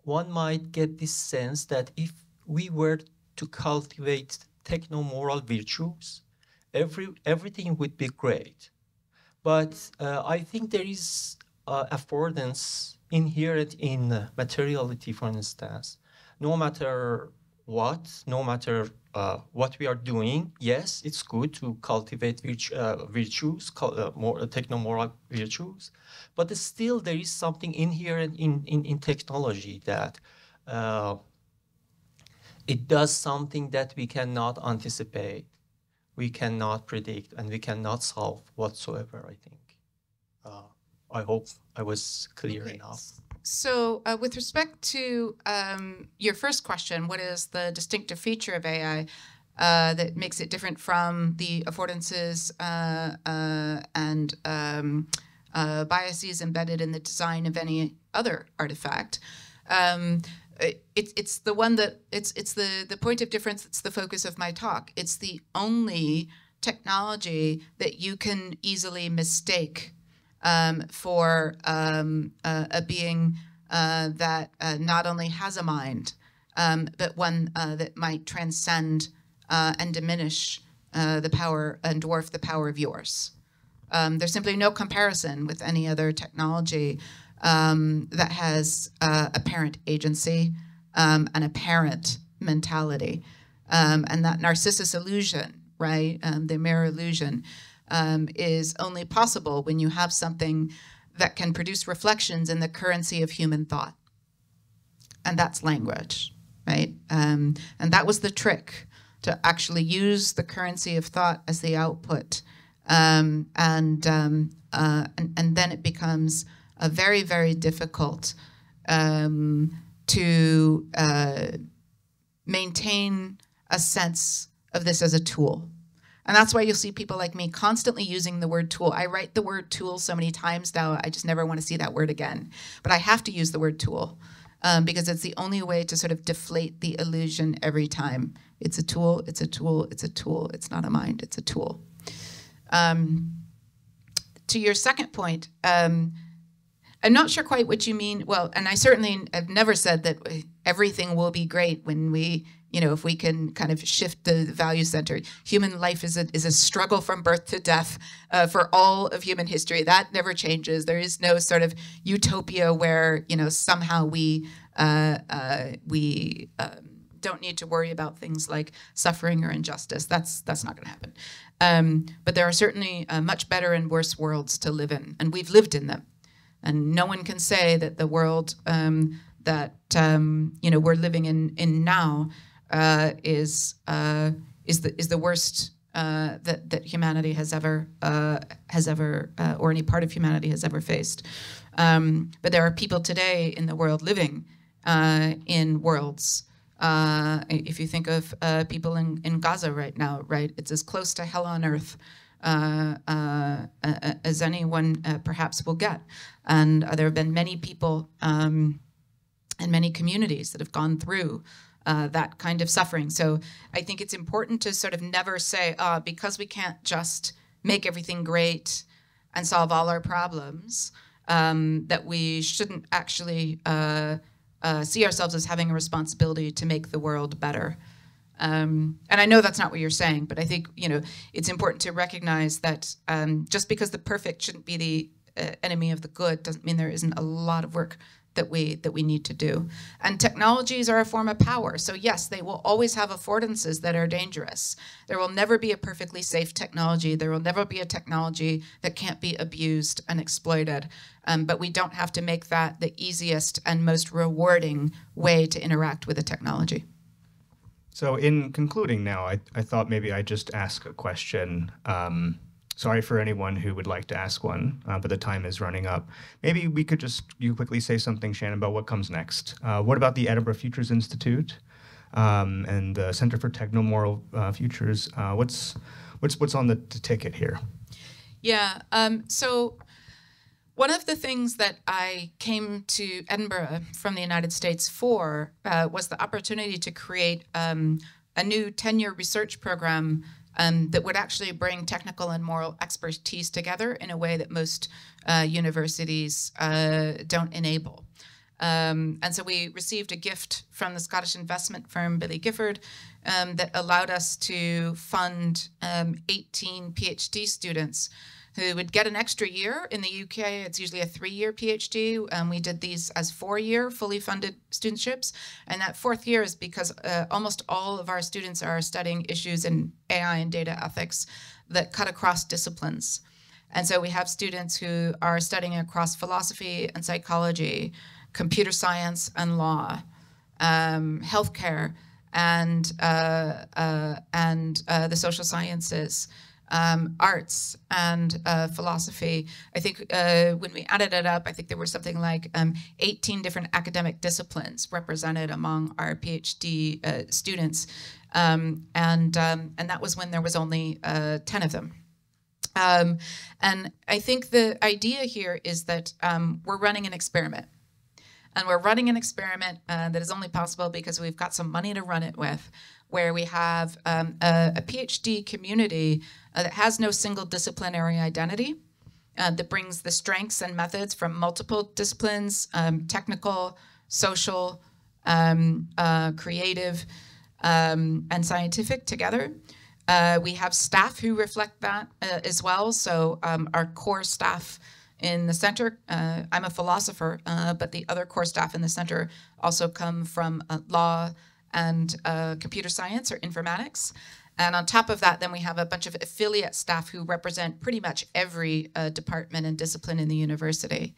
one might get this sense that if we were to cultivate technomoral virtues, everything would be great. But I think there is affordance inherent in materiality, for instance. No matter what, no matter what we are doing, yes, it's good to cultivate virtues, more technomoral virtues, but still there is something inherent in technology that it does something that we cannot anticipate, we cannot predict, and we cannot solve whatsoever, I think. I hope I was clear enough. So with respect to your first question, what is the distinctive feature of AI that makes it different from the affordances and biases embedded in the design of any other artifact? It's the one that it's the point of difference. It's the focus of my talk. It's the only technology that you can easily mistake for a being that not only has a mind, but one that might transcend and diminish the power and dwarf the power of yours. There's simply no comparison with any other technology that has apparent agency and apparent mentality. And that Narcissus illusion, right, the mirror illusion, is only possible when you have something that can produce reflections in the currency of human thought. And that's language, right? And that was the trick, to actually use the currency of thought as the output. And then it becomes very, very difficult to maintain a sense of this as a tool. And that's why you'll see people like me constantly using the word tool. I write the word tool so many times now, I just never want to see that word again. But I have to use the word tool because it's the only way to sort of deflate the illusion every time. It's a tool, it's a tool, it's a tool. It's not a mind, it's a tool. To your second point, I'm not sure quite what you mean. Well, and I certainly have never said that everything will be great when we, you know, if we can kind of shift the value center. Human life is a struggle from birth to death for all of human history. That never changes. There is no sort of utopia where, you know, somehow we don't need to worry about things like suffering or injustice. That's not going to happen. But there are certainly much better and worse worlds to live in, and we've lived in them. And no one can say that the world that you know, we're living in now is the worst that humanity has ever or any part of humanity has ever faced. But there are people today in the world living in worlds. If you think of people in Gaza right now, right, it's as close to hell on earth as anyone perhaps will get. And there have been many people and many communities that have gone through that kind of suffering. So I think it's important to sort of never say, because we can't just make everything great, and solve all our problems, that we shouldn't actually see ourselves as having a responsibility to make the world better. And I know that's not what you're saying, but I think, you know, it's important to recognize that just because the perfect shouldn't be the enemy of the good doesn't mean there isn't a lot of work that we need to do. And technologies are a form of power. So yes, they will always have affordances that are dangerous. There will never be a perfectly safe technology. There will never be a technology that can't be abused and exploited. But we don't have to make that the easiest and most rewarding way to interact with a technology. So in concluding now, I thought maybe I'd just ask a question. Sorry for anyone who would like to ask one, but the time is running up. Maybe we could just, you quickly say something, Shannon, about what comes next. What about the Edinburgh Futures Institute and the Center for Technomoral Futures? What's on the ticket here? Yeah, so one of the things that I came to Edinburgh from the United States for was the opportunity to create a new 10-year research program that would actually bring technical and moral expertise together in a way that most universities don't enable. And so we received a gift from the Scottish investment firm Baillie Gifford that allowed us to fund 18 PhD students who would get an extra year. In the UK, it's usually a 3-year PhD. We did these as 4-year, fully funded studentships. And that 4th year is because almost all of our students are studying issues in AI and data ethics that cut across disciplines. And so we have students who are studying across philosophy and psychology, computer science and law, healthcare, and the social sciences, arts and philosophy. I think when we added it up, I think there were something like 18 different academic disciplines represented among our PhD students, and that was when there was only 10 of them. And I think the idea here is that we're running an experiment. And we're running an experiment that is only possible because we've got some money to run it with, where we have a PhD community that has no single disciplinary identity, that brings the strengths and methods from multiple disciplines, technical, social, creative, and scientific together. We have staff who reflect that as well. So our core staff in the center, I'm a philosopher, but the other core staff in the center also come from law and computer science or informatics. And on top of that, then we have a bunch of affiliate staff who represent pretty much every department and discipline in the university.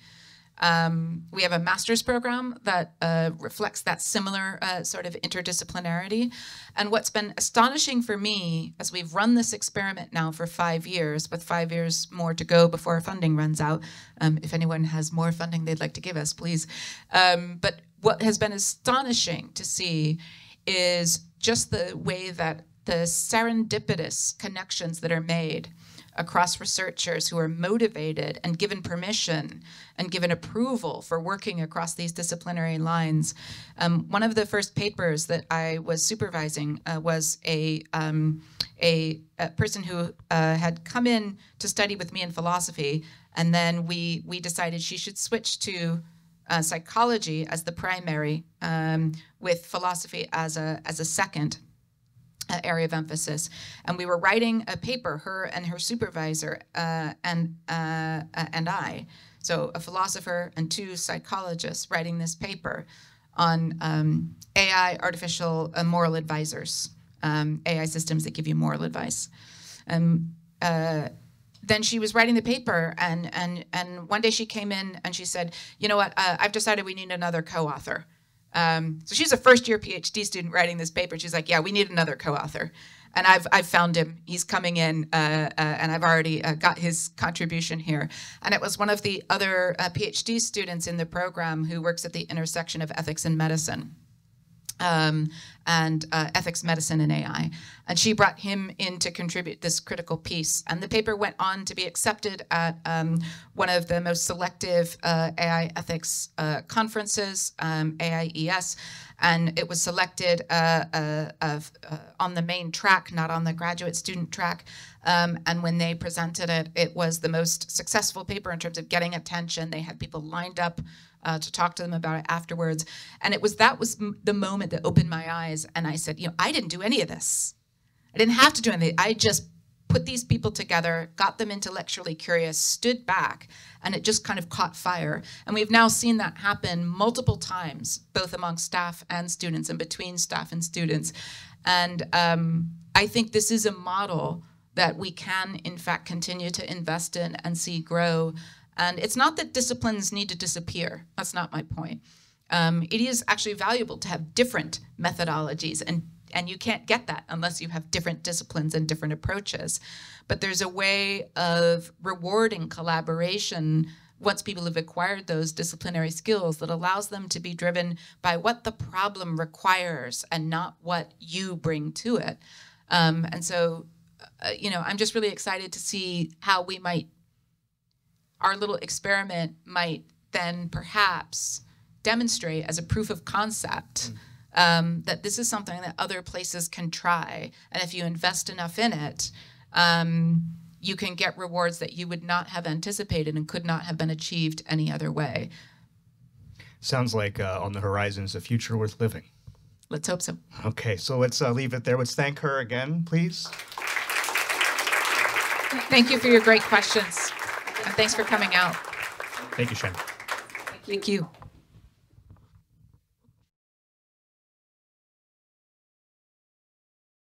We have a master's program that reflects that similar sort of interdisciplinarity. And what's been astonishing for me as we've run this experiment now for 5 years, with 5 years more to go before funding runs out, if anyone has more funding they'd like to give us, please. But what has been astonishing to see is just the way that the serendipitous connections that are made across researchers who are motivated and given permission and given approval for working across these disciplinary lines. One of the first papers that I was supervising was a person who had come in to study with me in philosophy, and then we decided she should switch to psychology as the primary, with philosophy as a second area of emphasis. And we were writing a paper, her and her supervisor and I, so a philosopher and 2 psychologists, writing this paper on AI, artificial moral advisors, AI systems that give you moral advice. Then she was writing the paper, and one day she came in and she said, you know what, I've decided we need another co-author. So she's a first-year PhD student writing this paper. She's like, yeah, we need another co-author. And I've found him. He's coming in, and I've already got his contribution here. And it was one of the other PhD students in the program who works at the intersection of ethics and medicine. and ethics, medicine, and AI. And she brought him in to contribute this critical piece. And the paper went on to be accepted at one of the most selective AI ethics conferences, AIES, and it was selected on the main track, not on the graduate student track. And when they presented it, it was the most successful paper in terms of getting attention. They had people lined up to talk to them about it afterwards. And that was the moment that opened my eyes. And I said, I didn't do any of this. I didn't have to do anything. I just put these people together, got them intellectually curious, stood back, and it just kind of caught fire. And we've now seen that happen multiple times, both among staff and students and between staff and students. And I think this is a model that we can, in fact, continue to invest in and see grow. And it's not that disciplines need to disappear. That's not my point. It is actually valuable to have different methodologies, and you can't get that unless you have different disciplines and different approaches. But there's a way of rewarding collaboration once people have acquired those disciplinary skills that allows them to be driven by what the problem requires and not what you bring to it. And so, I'm just really excited to see how our little experiment might then perhaps demonstrate as a proof of concept that this is something that other places can try. And if you invest enough in it, you can get rewards that you would not have anticipated and could not have been achieved any other way. Sounds like on the horizon is a future worth living. Let's hope so. Okay, so let's leave it there. Let's thank her again, please. Thank you for your great questions. And thanks for coming out. Thank you, Shannon. Thank you.